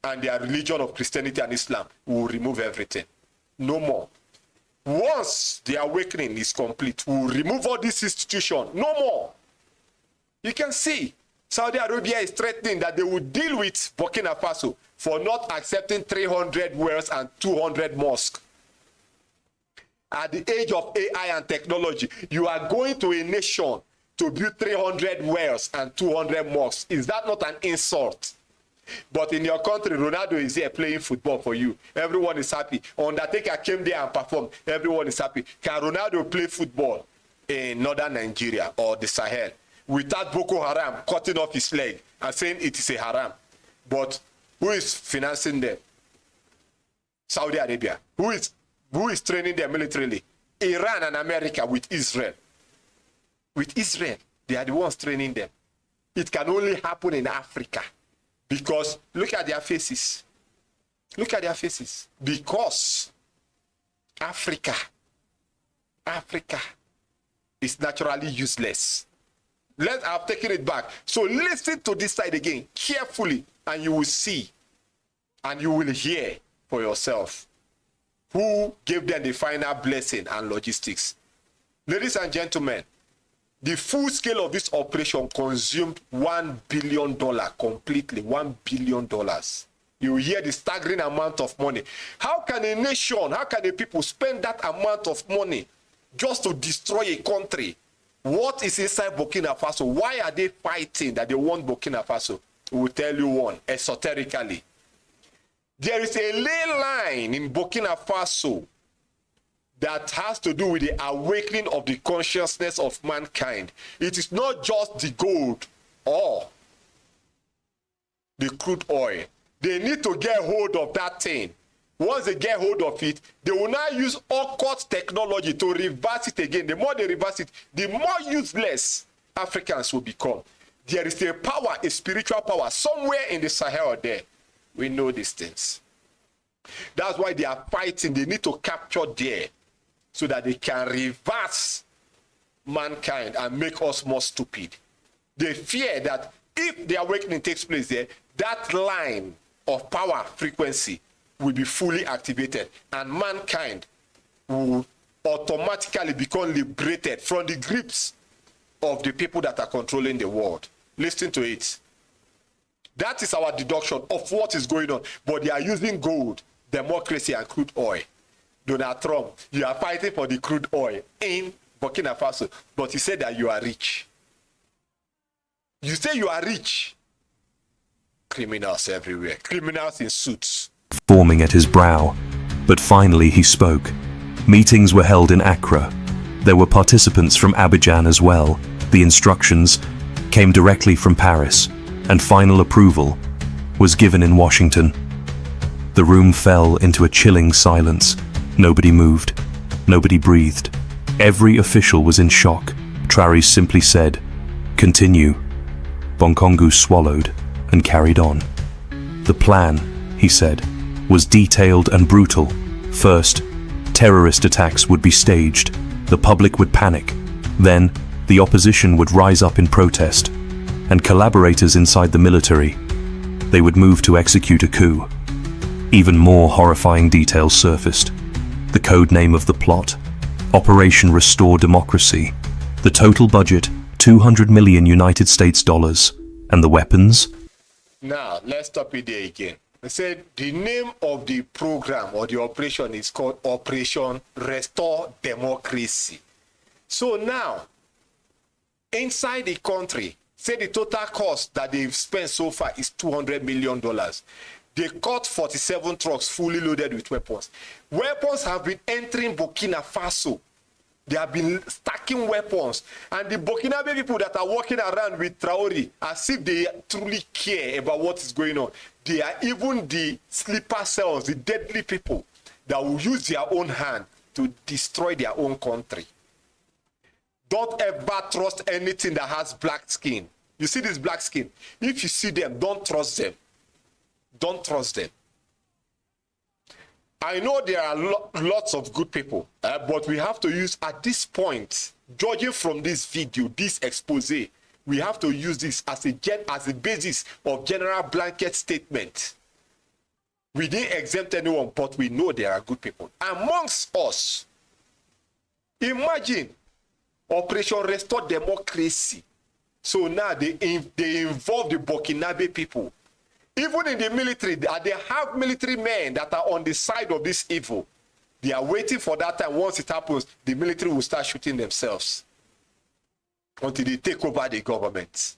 and their religion of Christianity and Islam will remove everything. No more. Once the awakening is complete, we will remove all this institution. No more. You can see Saudi Arabia is threatening that they will deal with Burkina Faso for not accepting 300 wells and 200 mosques. At the age of AI and technology, you are going to a nation to build 300 wells and 200 mosques. Is that not an insult? But in your country, Ronaldo is here playing football for you. Everyone is happy. Undertaker came there and performed. Everyone is happy. Can Ronaldo play football in northern Nigeria or the Sahel without Boko Haram cutting off his leg and saying it is a haram? But who is financing them? Saudi Arabia. Who is training them militarily? Iran and America with Israel. With Israel, they are the ones training them. It can only happen in Africa. Because look at their faces. Look at their faces. Because Africa is naturally useless. I've taken it back. So listen to this side again carefully, and you will see and you will hear for yourself who gave them the final blessing and logistics. Ladies and gentlemen, the full scale of this operation consumed $1 billion completely. $1 billion. You hear the staggering amount of money. How can a nation, how can a people spend that amount of money just to destroy a country? What is inside Burkina Faso? Why are they fighting that they want Burkina Faso? We will tell you one, esoterically. There is a ley line in Burkina Faso that has to do with the awakening of the consciousness of mankind. It is not just the gold or the crude oil. They need to get hold of that thing. Once they get hold of it, they will now use occult technology to reverse it again. The more they reverse it, the more useless Africans will become. There is a power, a spiritual power, somewhere in the Sahel there. We know these things. That's why they are fighting. They need to capture there, so that they can reverse mankind and make us more stupid. They fear that if the awakening takes place there, that line of power frequency will be fully activated and mankind will automatically become liberated from the grips of the people that are controlling the world. Listen to it. That is our deduction of what is going on. But they are using gold, democracy, and crude oil. Donald Trump, you are fighting for the crude oil in Burkina Faso, but you said that you are rich. You say you are rich. Criminals everywhere. Criminals in suits. Forming at his brow, but finally he spoke. Meetings were held in Accra. There were participants from Abidjan as well. The instructions came directly from Paris, and final approval was given in Washington. The room fell into a chilling silence. Nobody moved. Nobody breathed. Every official was in shock. Traoré simply said, "Continue." Bonkongu swallowed and carried on. The plan, he said, was detailed and brutal. First, terrorist attacks would be staged. The public would panic. Then, the opposition would rise up in protest. And collaborators inside the military, they would move to execute a coup. Even more horrifying details surfaced. The code name of the plot, Operation Restore Democracy. The total budget, 200 million United States dollars. And the weapons? Now, let's stop it there again. I said the name of the program or the operation is called Operation Restore Democracy. So now, inside the country, say the total cost that they've spent so far is $200 million. They caught 47 trucks fully loaded with weapons. Weapons have been entering Burkina Faso. They have been stacking weapons. And the Burkinabe people that are walking around with Traore, as if they truly care about what is going on. They are even the sleeper cells, the deadly people that will use their own hand to destroy their own country. Don't ever trust anything that has black skin. You see this black skin? If you see them, don't trust them. Don't trust them. I know there are lots of good people, but we have to use, at this point, judging from this video, this expose, we have to use this as a basis of general blanket statement. We didn't exempt anyone, but we know there are good people amongst us. Imagine Operation Restore Democracy. So now they involve the Burkinabe people. Even in the military, they have military men that are on the side of this evil. They are waiting for that time. Once it happens, the military will start shooting themselves until they take over the government.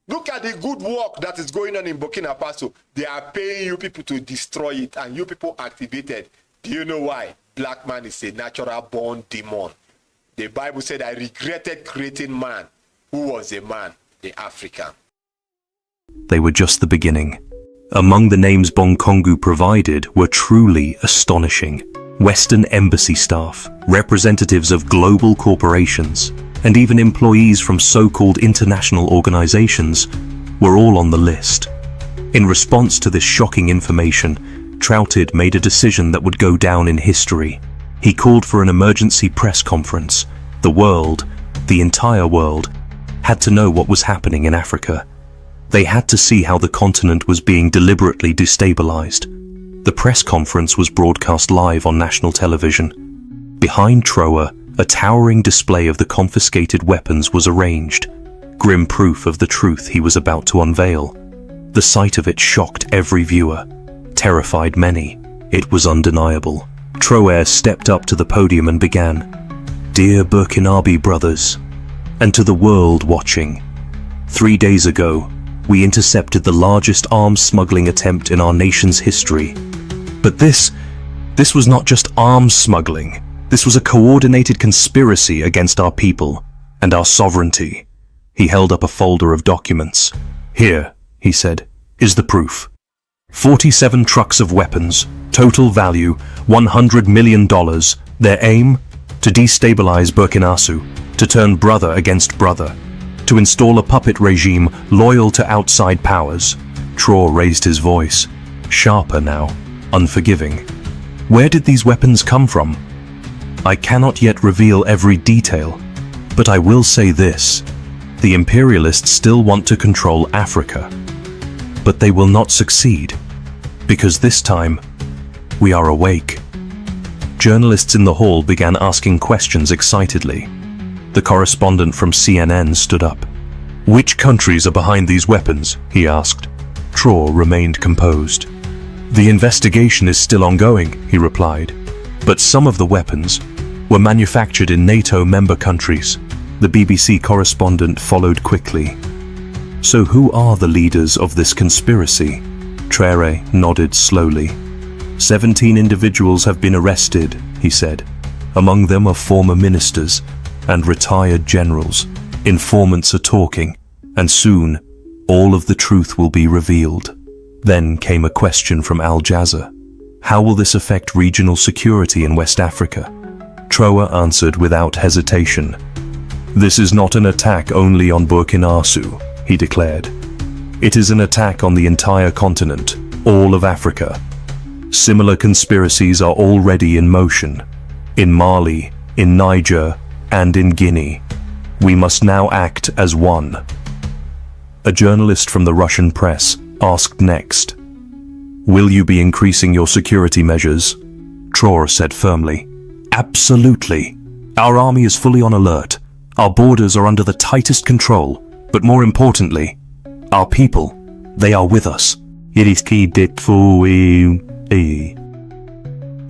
Look at the good work that is going on in Burkina Faso. They are paying you people to destroy it, and you people activated. Do you know why? Black man is a natural born demon. The Bible said, I regretted creating man. Who was a man? The African. They were just the beginning. Among the names Bonkongu provided were truly astonishing. Western embassy staff, representatives of global corporations, and even employees from so-called international organizations were all on the list. In response to this shocking information, Trouted made a decision that would go down in history. He called for an emergency press conference. The world, the entire world, had to know what was happening in Africa. They had to see how the continent was being deliberately destabilized. The press conference was broadcast live on national television. Behind Troa, a towering display of the confiscated weapons was arranged, grim proof of the truth he was about to unveil. The sight of it shocked every viewer, terrified many. It was undeniable. Troa stepped up to the podium and began, "Dear Burkinabe brothers, and to the world watching, 3 days ago, we intercepted the largest arms smuggling attempt in our nation's history. But this was not just arms smuggling. This was a coordinated conspiracy against our people and our sovereignty." He held up a folder of documents. "Here," he said, "is the proof. 47 trucks of weapons, total value $100 million. Their aim? To destabilize Burkinafaso, to turn brother against brother, to install a puppet regime loyal to outside powers." Traore raised his voice, sharper now, unforgiving. "Where did these weapons come from? I cannot yet reveal every detail, but I will say this. The imperialists still want to control Africa. But they will not succeed, because this time, we are awake." Journalists in the hall began asking questions excitedly. The correspondent from CNN stood up. "Which countries are behind these weapons?" he asked. Traore remained composed. "The investigation is still ongoing," he replied. "But some of the weapons were manufactured in NATO member countries." The BBC correspondent followed quickly. "So who are the leaders of this conspiracy?" Traore nodded slowly. 17 individuals have been arrested, he said. "Among them are former ministers and retired generals. Informants are talking, and soon all of the truth will be revealed." Then came a question from Al Jazeera. "How will this affect regional security in West Africa?" Traore answered without hesitation. "This is not an attack only on Burkinafaso," he declared. "It is an attack on the entire continent, all of Africa. Similar conspiracies are already in motion, in Mali, in Niger, and in Guinea. We must now act as one." A journalist from the Russian press asked next, Will you be increasing your security measures? Traore said firmly. Absolutely. Our army is fully on alert. Our borders are under the tightest control. But more importantly, our people, they are with us. The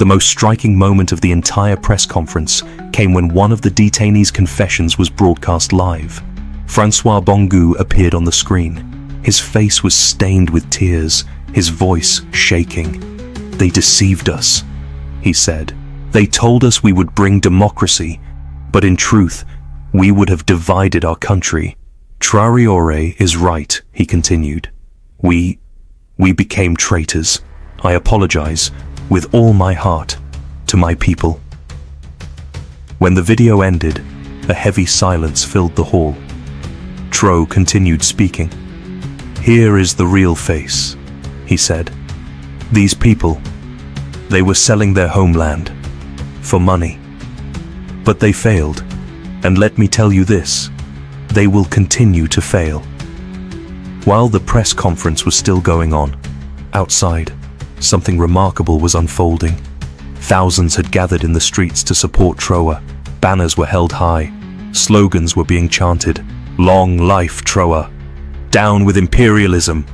most striking moment of the entire press conference came when one of the detainees' confessions was broadcast live. Francois Bongu appeared on the screen. His face was stained with tears, his voice shaking. They deceived us, he said. They told us we would bring democracy, but in truth, we would have divided our country. Traore is right, he continued. We became traitors. I apologize, with all my heart, to my people. When the video ended, a heavy silence filled the hall. Traore continued speaking. Here is the real face, he said. These people, they were selling their homeland for money. But they failed, and let me tell you this, they will continue to fail. While the press conference was still going on, outside, something remarkable was unfolding. Thousands had gathered in the streets to support Traore. Banners were held high. Slogans were being chanted. Long life Traore. Down with imperialism.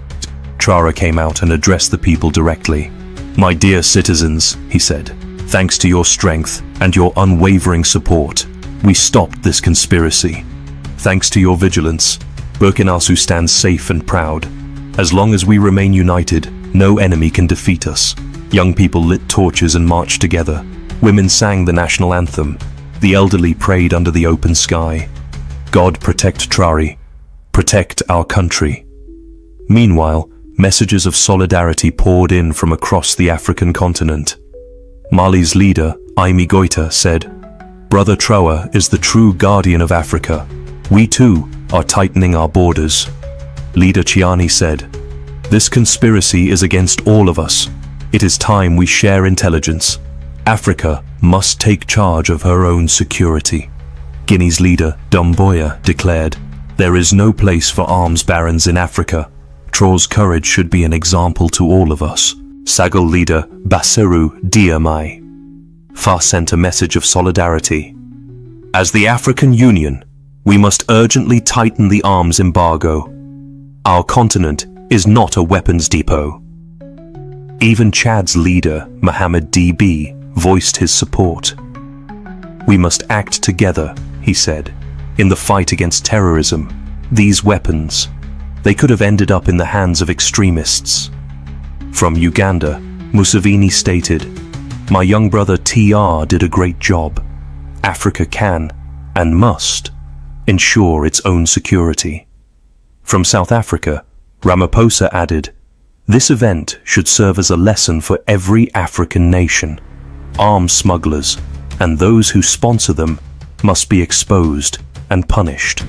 Traore came out and addressed the people directly. My dear citizens, he said, thanks to your strength and your unwavering support, we stopped this conspiracy. Thanks to your vigilance, Burkinafaso stands safe and proud. As long as we remain united, no enemy can defeat us. Young people lit torches and marched together. Women sang the national anthem. The elderly prayed under the open sky. God protect Traore. Protect our country. Meanwhile, messages of solidarity poured in from across the African continent. Mali's leader, Aimi Goita, said, Brother Traore is the true guardian of Africa. We too are tightening our borders. Leader Chiani said, This conspiracy is against all of us. It is time we share intelligence. Africa must take charge of her own security. Guinea's leader, Doumbouya, declared, There is no place for arms barons in Africa. Traore's courage should be an example to all of us. Sagal leader, Bassirou Diomaye, sent a message of solidarity. As the African Union, we must urgently tighten the arms embargo. Our continent is not a weapons depot. Even Chad's leader, Mohamed DB, voiced his support. We must act together, he said, in the fight against terrorism. These weapons, they could have ended up in the hands of extremists. From Uganda, Museveni stated, My young brother A.I.R did a great job. Africa can, and must, ensure its own security. From South Africa, Ramaphosa added, This event should serve as a lesson for every African nation. Arms smugglers and those who sponsor them must be exposed and punished.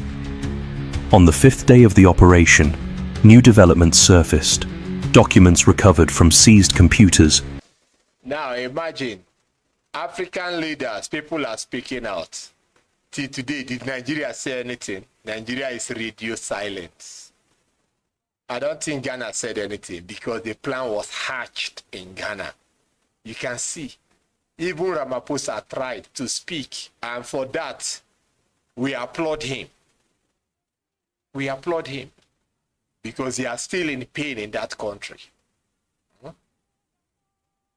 On the fifth day of the operation, new developments surfaced. Documents recovered from seized computers. Now imagine, African leaders, people are speaking out. Till today, did Nigeria say anything? Nigeria is radio silence. I don't think Ghana said anything because the plan was hatched in Ghana. You can see, even Ramaphosa tried to speak, and for that, we applaud him. We applaud him because he is still in pain in that country.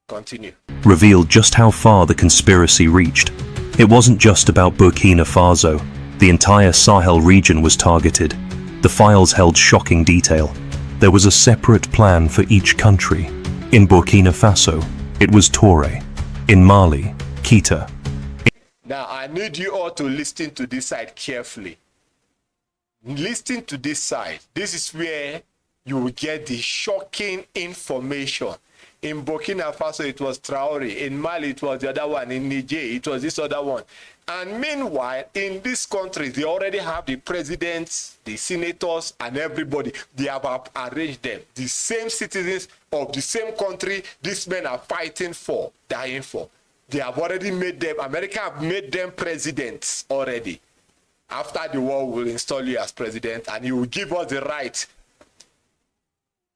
Continue. Revealed just how far the conspiracy reached. It wasn't just about Burkina Faso. The entire Sahel region was targeted. The files held shocking detail. There was a separate plan for each country. In Burkina Faso, it was Traore. In Mali, Keita. Now, I need you all to listen to this side carefully. Listen to this side. This is where you will get the shocking information. In Burkina Faso, it was Traore. In Mali, it was the other one. In Niger, it was this other one. And meanwhile, in this country, they already have the presidents, the senators, and everybody. They have arranged them. The same citizens of the same country these men are fighting for, dying for. They have already made them, America have made them presidents already. After the war, we'll install you as president, and you will give us the right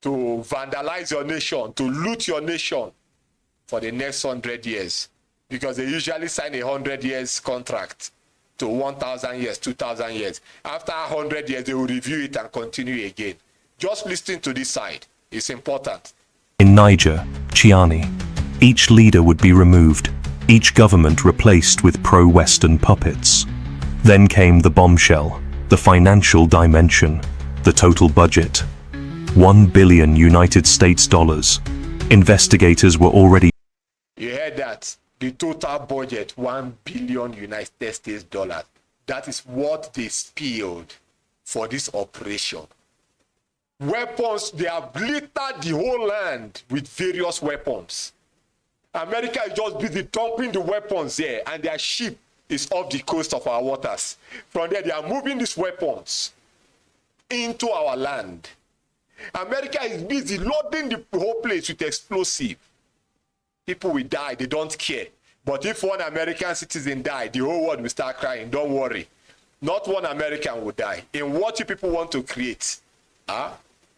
to vandalize your nation, to loot your nation for the next 100 years. Because they usually sign a 100 years contract to 1,000 years, 2,000 years. After 100 years, they will review it and continue again. Just listening to this side is important. In Niger, Chiani, each leader would be removed, each government replaced with pro-Western puppets. Then came the bombshell, the financial dimension, the total budget. $1 billion United States dollars. Investigators were already... You heard that? The total budget, $1 billion United States dollars. That is what they spilled for this operation. Weapons, they have littered the whole land with various weapons. America is just busy dumping the weapons there, and their ship is off the coast of our waters. From there, they are moving these weapons into our land. America is busy loading the whole place with explosive. People will die, they don't care. But if one American citizen died, the whole world will start crying. Don't worry. Not one American will die. In what you people want to create,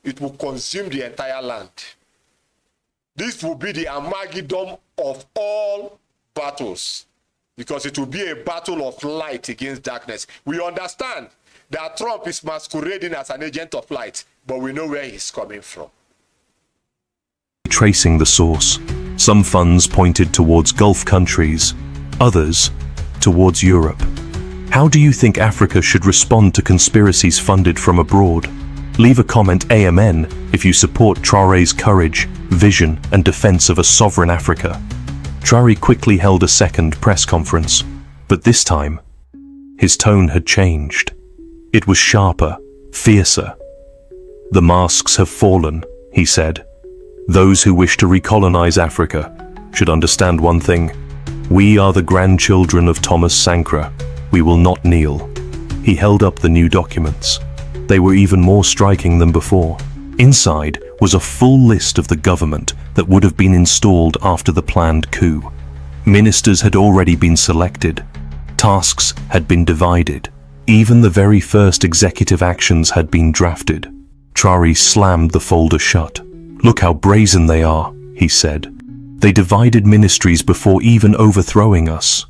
it will consume the entire land. This will be the Armageddon of all battles, because it will be a battle of light against darkness. We understand that Trump is masquerading as an agent of light, but we know where he's coming from. Tracing the source. Some funds pointed towards Gulf countries, others towards Europe. How do you think Africa should respond to conspiracies funded from abroad? Leave a comment Amen if you support Traore's courage, vision and defense of a sovereign Africa. Traore quickly held a second press conference, but this time, his tone had changed. It was sharper, fiercer. The masks have fallen, he said. Those who wish to recolonize Africa should understand one thing. We are the grandchildren of Thomas Sankara. We will not kneel. He held up the new documents. They were even more striking than before. Inside was a full list of the government that would have been installed after the planned coup. Ministers had already been selected. Tasks had been divided. Even the very first executive actions had been drafted. Traore slammed the folder shut. Look how brazen they are, he said. They divided ministries before even overthrowing us.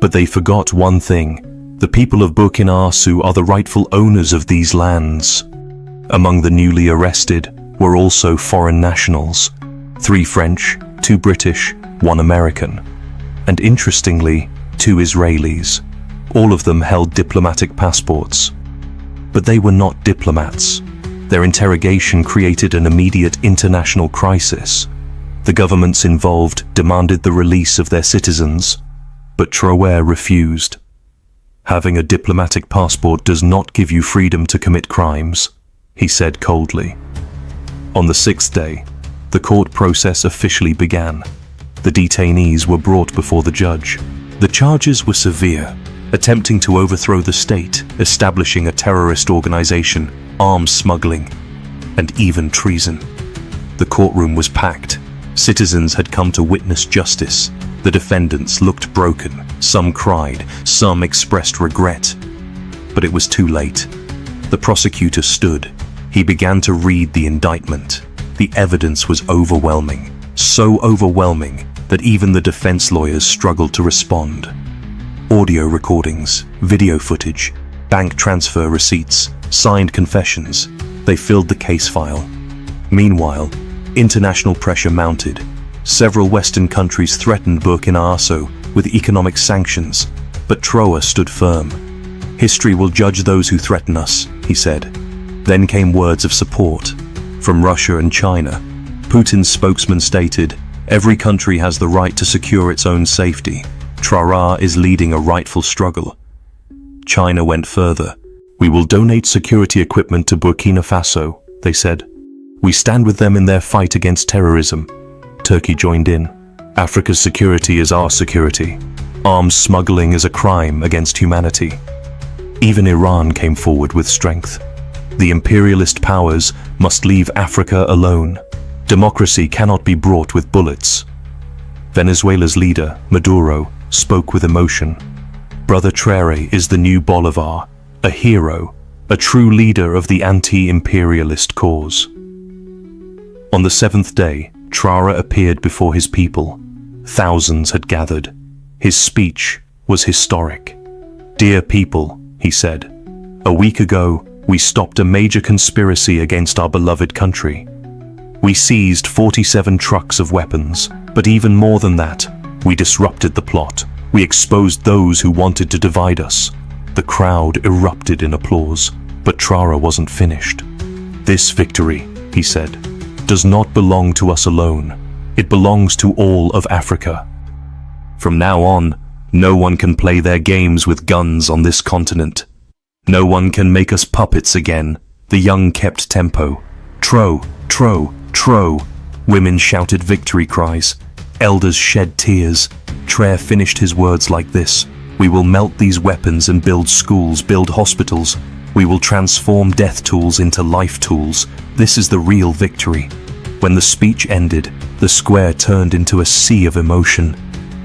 But they forgot one thing. The people of Burkinafaso are the rightful owners of these lands. Among the newly arrested were also foreign nationals. 3 French, 2 British, 1 American. And interestingly, 2 Israelis. All of them held diplomatic passports. But they were not diplomats. Their interrogation created an immediate international crisis. The governments involved demanded the release of their citizens, but Traore refused. Having a diplomatic passport does not give you freedom to commit crimes, he said coldly. On the 6th day, the court process officially began. The detainees were brought before the judge. The charges were severe: attempting to overthrow the state, establishing a terrorist organization, arms smuggling, and even treason. The courtroom was packed. Citizens had come to witness justice. The defendants looked broken. Some cried, some expressed regret. But it was too late. The prosecutor stood. He began to read the indictment. The evidence was overwhelming, so overwhelming that even the defense lawyers struggled to respond. Audio recordings, video footage, bank transfer receipts, signed confessions, they filled the case file. Meanwhile, international pressure mounted. Several Western countries threatened Burkinafaso with economic sanctions, but Traore stood firm. History will judge those who threaten us, he said. Then came words of support from Russia and China. Putin's spokesman stated, "Every country has the right to secure its own safety. Traore is leading a rightful struggle." China went further. "We will donate security equipment to Burkina Faso," they said. "We stand with them in their fight against terrorism." Turkey joined in. "Africa's security is our security. Arms smuggling is a crime against humanity." Even Iran came forward with strength. The imperialist powers must leave Africa alone. Democracy cannot be brought with bullets. Venezuela's leader, Maduro, spoke with emotion. Brother Traore is the new Bolivar, a hero, a true leader of the anti-imperialist cause. On the seventh day, Trara appeared before his people. Thousands had gathered. His speech was historic. "Dear people," he said, "a week ago, we stopped a major conspiracy against our beloved country. We seized 47 trucks of weapons, but even more than that, we disrupted the plot. We exposed those who wanted to divide us." The crowd erupted in applause, but Trara wasn't finished. "This victory," he said, "does not belong to us alone. It belongs to all of Africa. From now on, no one can play their games with guns on this continent. No one can make us puppets again." The young kept tempo. "Tro, tro, tro." Women shouted victory cries. Elders shed tears. Tre finished his words like this: "We will melt these weapons and build schools, build hospitals. We will transform death tools into life tools. This is the real victory." When the speech ended, the square turned into a sea of emotion.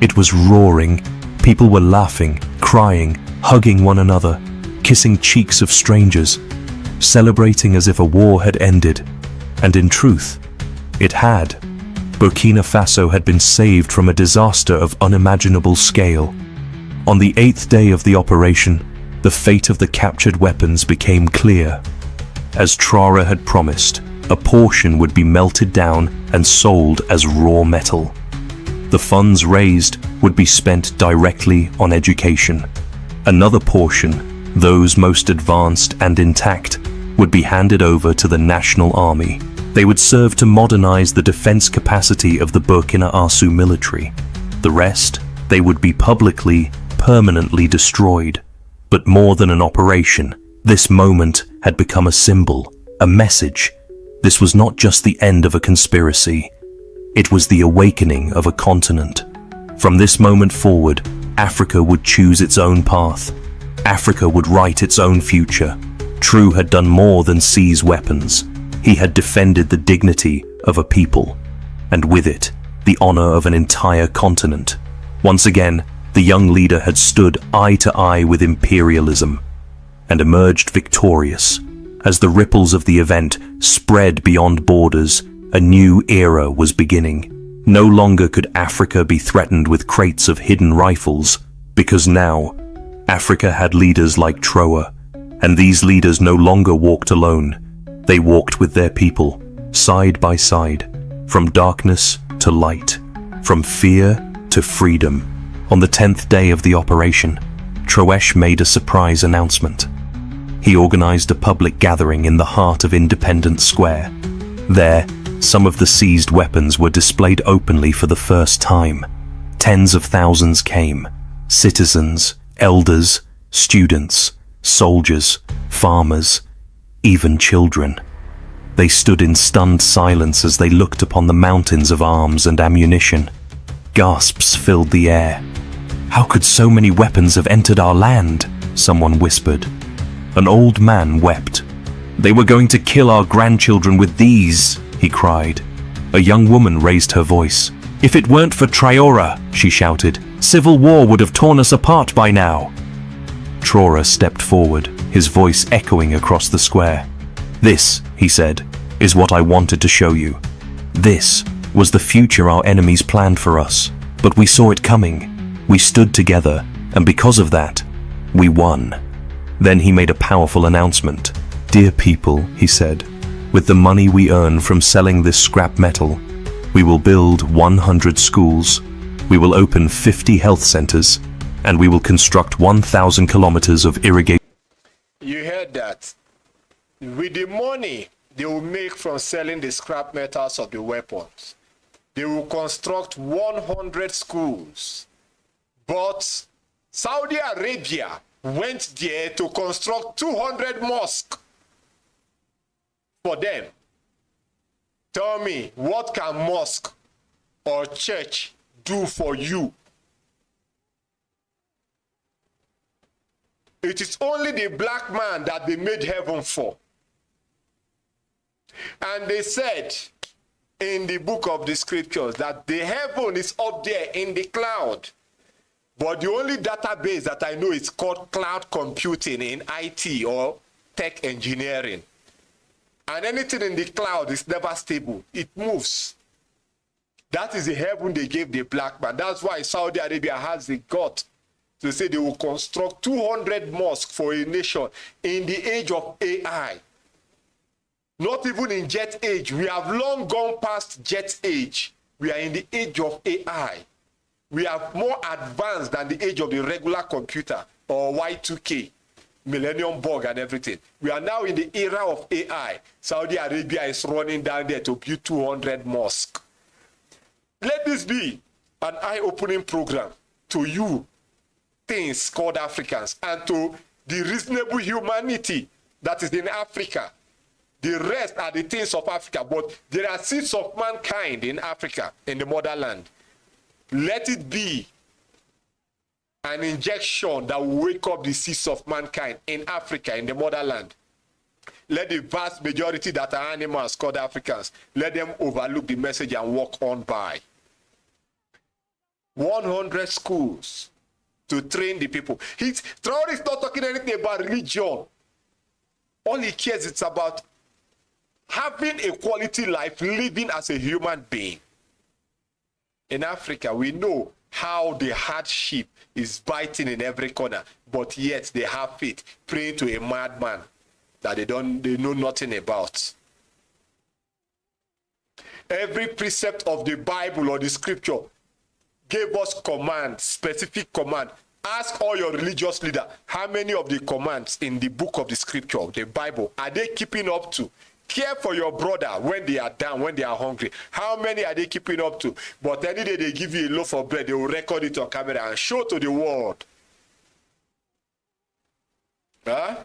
It was roaring. People were laughing, crying, hugging one another, kissing cheeks of strangers, celebrating as if a war had ended. And in truth, it had. Burkina Faso had been saved from a disaster of unimaginable scale. On the 8th day of the operation, the fate of the captured weapons became clear. As Trara had promised, a portion would be melted down and sold as raw metal. The funds raised would be spent directly on education. Another portion, those most advanced and intact, would be handed over to the National Army. They would serve to modernize the defense capacity of the Burkina Faso military. The rest, they would be publicly, permanently destroyed. But more than an operation, this moment had become a symbol, a message. This was not just the end of a conspiracy. It was the awakening of a continent. From this moment forward, Africa would choose its own path. Africa would write its own future. True had done more than seize weapons. He had defended the dignity of a people, and with it, the honor of an entire continent. Once again, the young leader had stood eye to eye with imperialism and emerged victorious. As the ripples of the event spread beyond borders, a new era was beginning. No longer could Africa be threatened with crates of hidden rifles, because now Africa had leaders like Troa, and these leaders no longer walked alone. They walked with their people, side by side, from darkness to light, from fear to freedom. On the 10th day of the operation, Troesh made a surprise announcement. He organized a public gathering in the heart of Independence Square. There, some of the seized weapons were displayed openly for the first time. Tens of thousands came: citizens, elders, students, soldiers, farmers, even children. They stood in stunned silence as they looked upon the mountains of arms and ammunition. Gasps filled the air. "How could so many weapons have entered our land?" someone whispered. An old man wept. "They were going to kill our grandchildren with these," he cried. A young woman raised her voice. "If it weren't for Traore," she shouted, "civil war would have torn us apart by now." Traore stepped forward, his voice echoing across the square. "This," he said, "is what I wanted to show you. This was the future our enemies planned for us, but we saw it coming. We stood together, and because of that, we won." Then he made a powerful announcement. "Dear people," he said, "with the money we earn from selling this scrap metal, we will build 100 schools, we will open 50 health centers, and we will construct 1,000 kilometers of irrigation." You heard that. With the money they will make from selling the scrap metals of the weapons, they will construct 100 schools. But Saudi Arabia went there to construct 200 mosques for them. Tell me, what can mosque or church do for you? It is only the black man that they made heaven for. And they said in the book of the scriptures that the heaven is up there in the cloud. But the only database that I know is called cloud computing in IT or tech engineering. And anything in the cloud is never stable. It moves. That is the heaven they gave the black man. That's why Saudi Arabia has the gut to say they will construct 200 mosques for a nation in the age of AI. Not even in jet age. We have long gone past jet age. We are in the age of AI. We are more advanced than the age of the regular computer or Y2K, Millennium Bug and everything. We are now in the era of AI. Saudi Arabia is running down there to build 200 mosques. Let this be an eye-opening program to you, things called Africans, and to the reasonable humanity that is in Africa. The rest are the things of Africa, but there are seeds of mankind in Africa, in the motherland. Let it be an injection that will wake up the seeds of mankind in Africa, in the motherland. Let the vast majority that are animals called Africans, let them overlook the message and walk on by. 100 schools to train the people. Traore is not talking anything about religion. All he cares is about having a quality life, living as a human being. In Africa, we know how the hardship is biting in every corner, but yet they have faith, praying to a madman that they know nothing about. Every precept of the Bible or the scripture gave us command, specific command. Ask all your religious leaders, how many of the commands in the book of the scripture, the Bible, are they keeping up to? Care for your brother when they are down, when they are hungry. How many are they keeping up to? But any day they give you a loaf of bread, they will record it on camera and show to the world. Huh?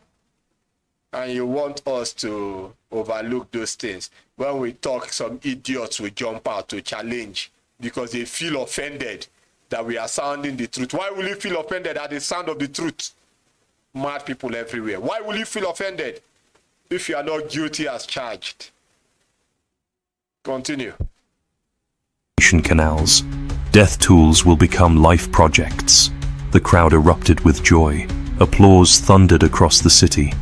And you want us to overlook those things. When we talk, some idiots will jump out to challenge because they feel offended that we are sounding the truth. Why will you feel offended at the sound of the truth? Mad people everywhere. Why will you feel offended if you are not guilty as charged? Continue. Canals. Death tools will become life projects. The crowd erupted with joy. Applause thundered across the city.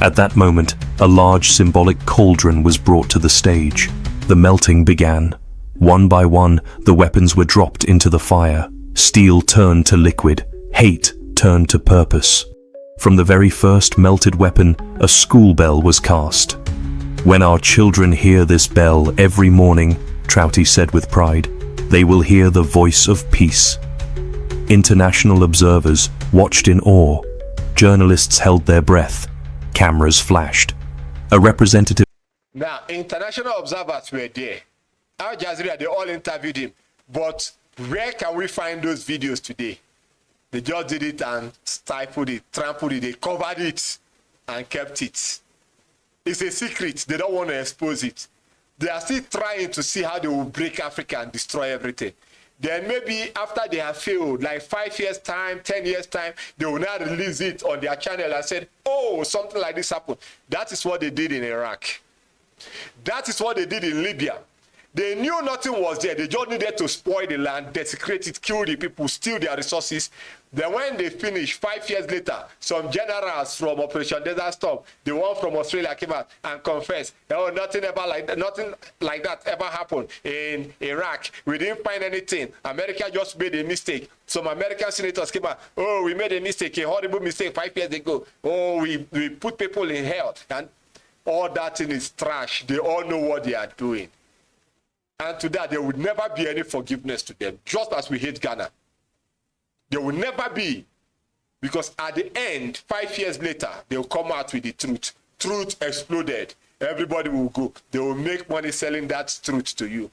At that moment, a large symbolic cauldron was brought to the stage. The melting began. One by one, the weapons were dropped into the fire. Steel turned to liquid. Hate turned to purpose. From the very first melted weapon, a school bell was cast. When our children hear this bell every morning, Trouty said with pride, they will hear the voice of peace. International observers watched in awe. Journalists held their breath. Cameras flashed. A representative... Now, international observers were there. Al Jazeera, they all interviewed him. But where can we find those videos today? They just did it and stifled it, trampled it, they covered it and kept it. It's a secret. They don't want to expose it. They are still trying to see how they will break Africa and destroy everything. Then maybe after they have failed, like 5 years' time, 10 years' time, they will now release it on their channel and say, oh, something like this happened. That is what they did in Iraq. That is what they did in Libya. They knew nothing was there. They just needed to spoil the land, desecrate it, kill the people, steal their resources. Then when they finished, 5 years later, some generals from Operation Desert Storm, the one from Australia, came out and confessed, oh, nothing like that ever happened in Iraq. We didn't find anything. America just made a mistake. Some American senators came out, oh, we made a mistake, a horrible mistake 5 years ago. Oh, we put people in hell. And all that thing is trash. They all know what they are doing. And to that, there would never be any forgiveness to them, just as we hate Ghana. There will never be. Because at the end, 5 years later, they'll come out with the truth. Truth exploded. Everybody will go. They will make money selling that truth to you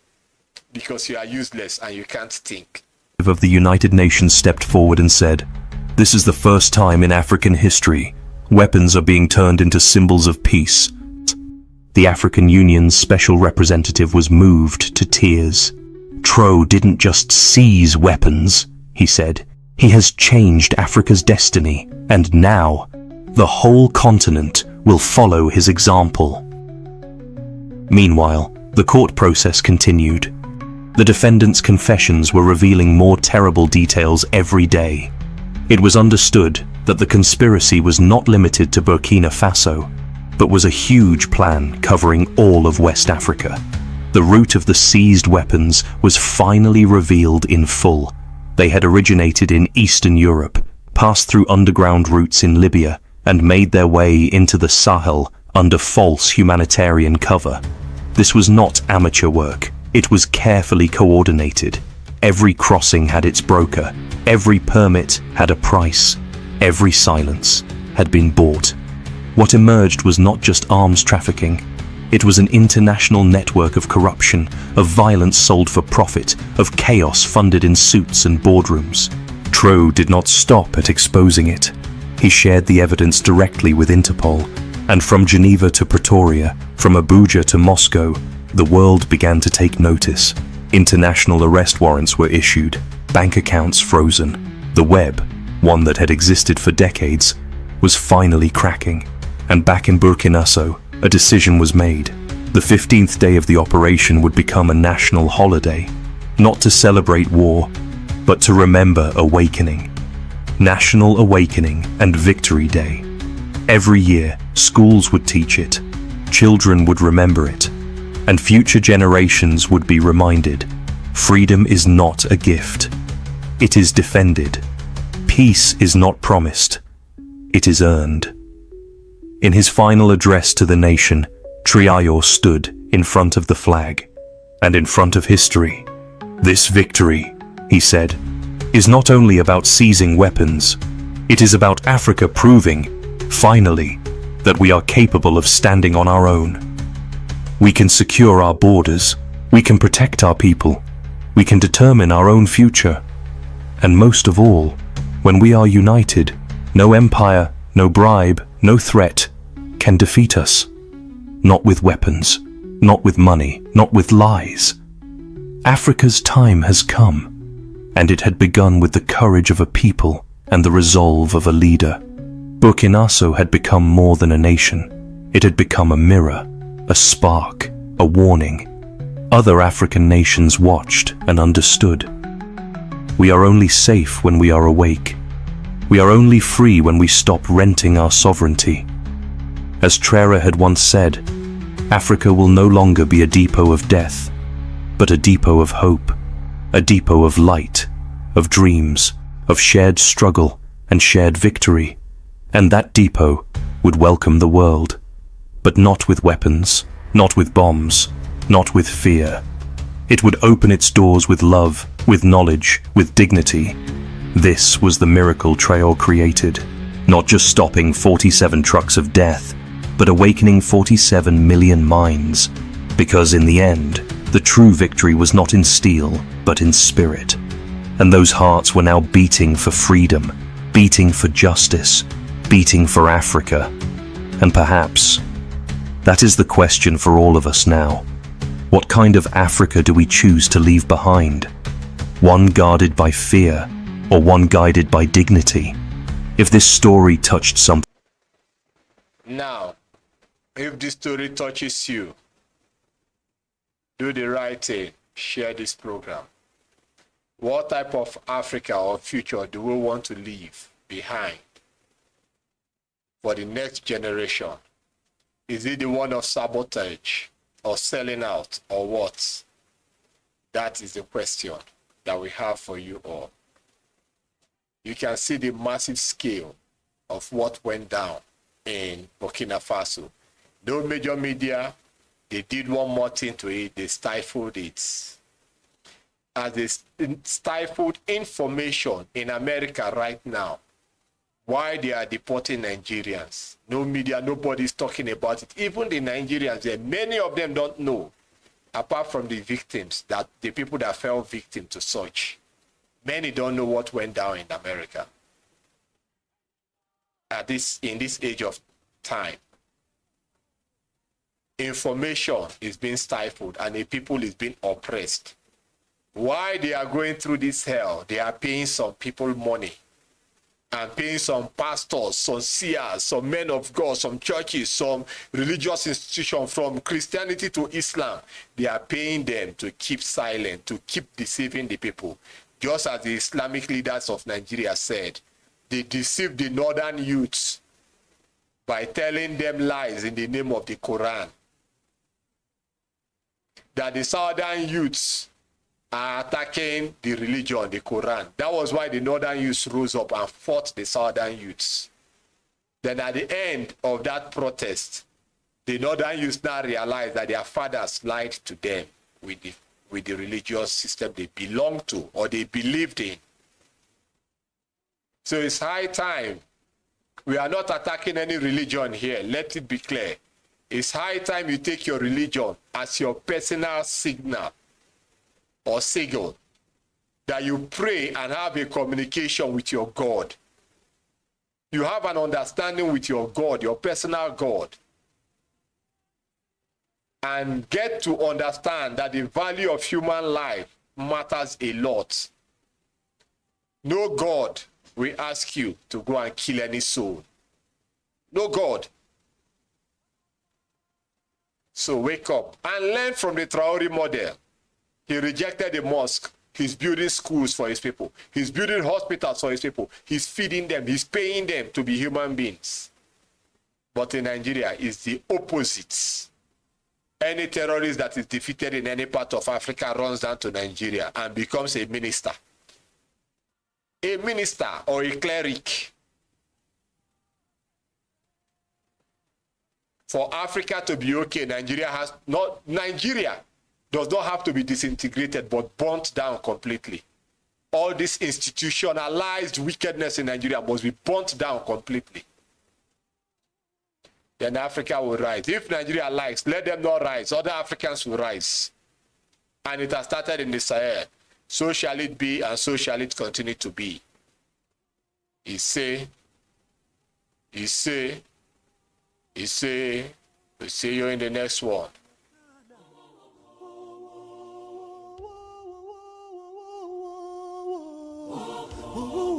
because you are useless and you can't think. Of the United Nations stepped forward and said, this is the first time in African history weapons are being turned into symbols of peace. The African Union's special representative was moved to tears. Tro didn't just seize weapons, he said. He has changed Africa's destiny, and now the whole continent will follow his example. Meanwhile, the court process continued. The defendants' confessions were revealing more terrible details every day. It was understood that the conspiracy was not limited to Burkina Faso. but was a huge plan covering all of West Africa. The route of the seized weapons was finally revealed in full. They had originated in Eastern Europe, passed through underground routes in Libya, and made their way into the Sahel under false humanitarian cover. This was not amateur work. It was carefully coordinated. Every crossing had its broker. Every permit had a price. Every silence had been bought. What emerged was not just arms trafficking. It was an international network of corruption, of violence sold for profit, of chaos funded in suits and boardrooms. Tro did not stop at exposing it. He shared the evidence directly with Interpol, and from Geneva to Pretoria, from Abuja to Moscow, the world began to take notice. International arrest warrants were issued, bank accounts frozen. The web, one that had existed for decades, was finally cracking. And back in Burkinafaso, a decision was made. The 15th day of the operation would become a national holiday, not to celebrate war, but to remember awakening. National Awakening and Victory Day. Every year, schools would teach it, children would remember it, and future generations would be reminded, freedom is not a gift. It is defended. Peace is not promised. It is earned. In his final address to the nation, A.I.R stood in front of the flag and in front of history. This victory, he said, is not only about seizing weapons, it is about Africa proving, finally, that we are capable of standing on our own. We can secure our borders, we can protect our people, we can determine our own future. And most of all, when we are united, no empire, no bribe, no threat can defeat us. Not with weapons, not with money, not with lies. Africa's time has come, and it had begun with the courage of a people and the resolve of a leader. Burkinafaso had become more than a nation. It had become a mirror, a spark, a warning. Other African nations watched and understood. We are only safe when we are awake. We are only free when we stop renting our sovereignty. As Trera had once said, Africa will no longer be a depot of death, but a depot of hope, a depot of light, of dreams, of shared struggle and shared victory. And that depot would welcome the world, but not with weapons, not with bombs, not with fear. It would open its doors with love, with knowledge, with dignity. This was the miracle A.I.R created, not just stopping 47 trucks of death, but awakening 47 million minds. Because in the end, the true victory was not in steel, but in spirit. And those hearts were now beating for freedom, beating for justice, beating for Africa. And perhaps, that is the question for all of us now. What kind of Africa do we choose to leave behind? One guarded by fear, or one guided by dignity? If this story touched something... Now, if this story touches you, do the right thing, share this program. What type of Africa or future do we want to leave behind for the next generation? Is it the one of sabotage or selling out or what? That is the question that we have for you all. You can see the massive scale of what went down in Burkina Faso. No major media, they did one more thing to it, they stifled it. As they stifled information in America right now, why they are deporting Nigerians. No media, nobody's talking about it. Even the Nigerians, many of them don't know, apart from the victims, that the people that fell victim to such. Many don't know what went down in America in this age of time. Information is being stifled and the people is being oppressed. Why they are going through this hell? They are paying some people money and paying some pastors, some seers, some men of God, some churches, some religious institutions, from Christianity to Islam. They are paying them to keep silent, to keep deceiving the people. Just as the Islamic leaders of Nigeria said, they deceived the northern youths by telling them lies in the name of the Quran. That the southern youths are attacking the religion, the Quran. That was why the northern youths rose up and fought the southern youths. Then at the end of that protest, the northern youths now realized that their fathers lied to them with the religious system they belonged to or they believed in. So it's high time. We are not attacking any religion here. Let it be clear. It's high time you take your religion as your personal signal or signal that you pray and have a communication with your God. You have an understanding with your God, your personal God. And get to understand that the value of human life matters a lot. No God will ask you to go and kill any soul. No God. So wake up and learn from the Traore model. He rejected the mosque. He's building schools for his people. He's building hospitals for his people. He's feeding them. He's paying them to be human beings. But in Nigeria, it's the opposite. Any terrorist that is defeated in any part of Africa runs down to Nigeria and becomes a minister. A minister or a cleric. For Africa to be okay, Nigeria does not have to be disintegrated, but burnt down completely. All this institutionalized wickedness in Nigeria must be burnt down completely. Then Africa will rise. If Nigeria likes, let them not rise. Other Africans will rise. And it has started in the Sahel. So shall it be, and so shall it continue to be. He say, we see you in the next one. Ooh.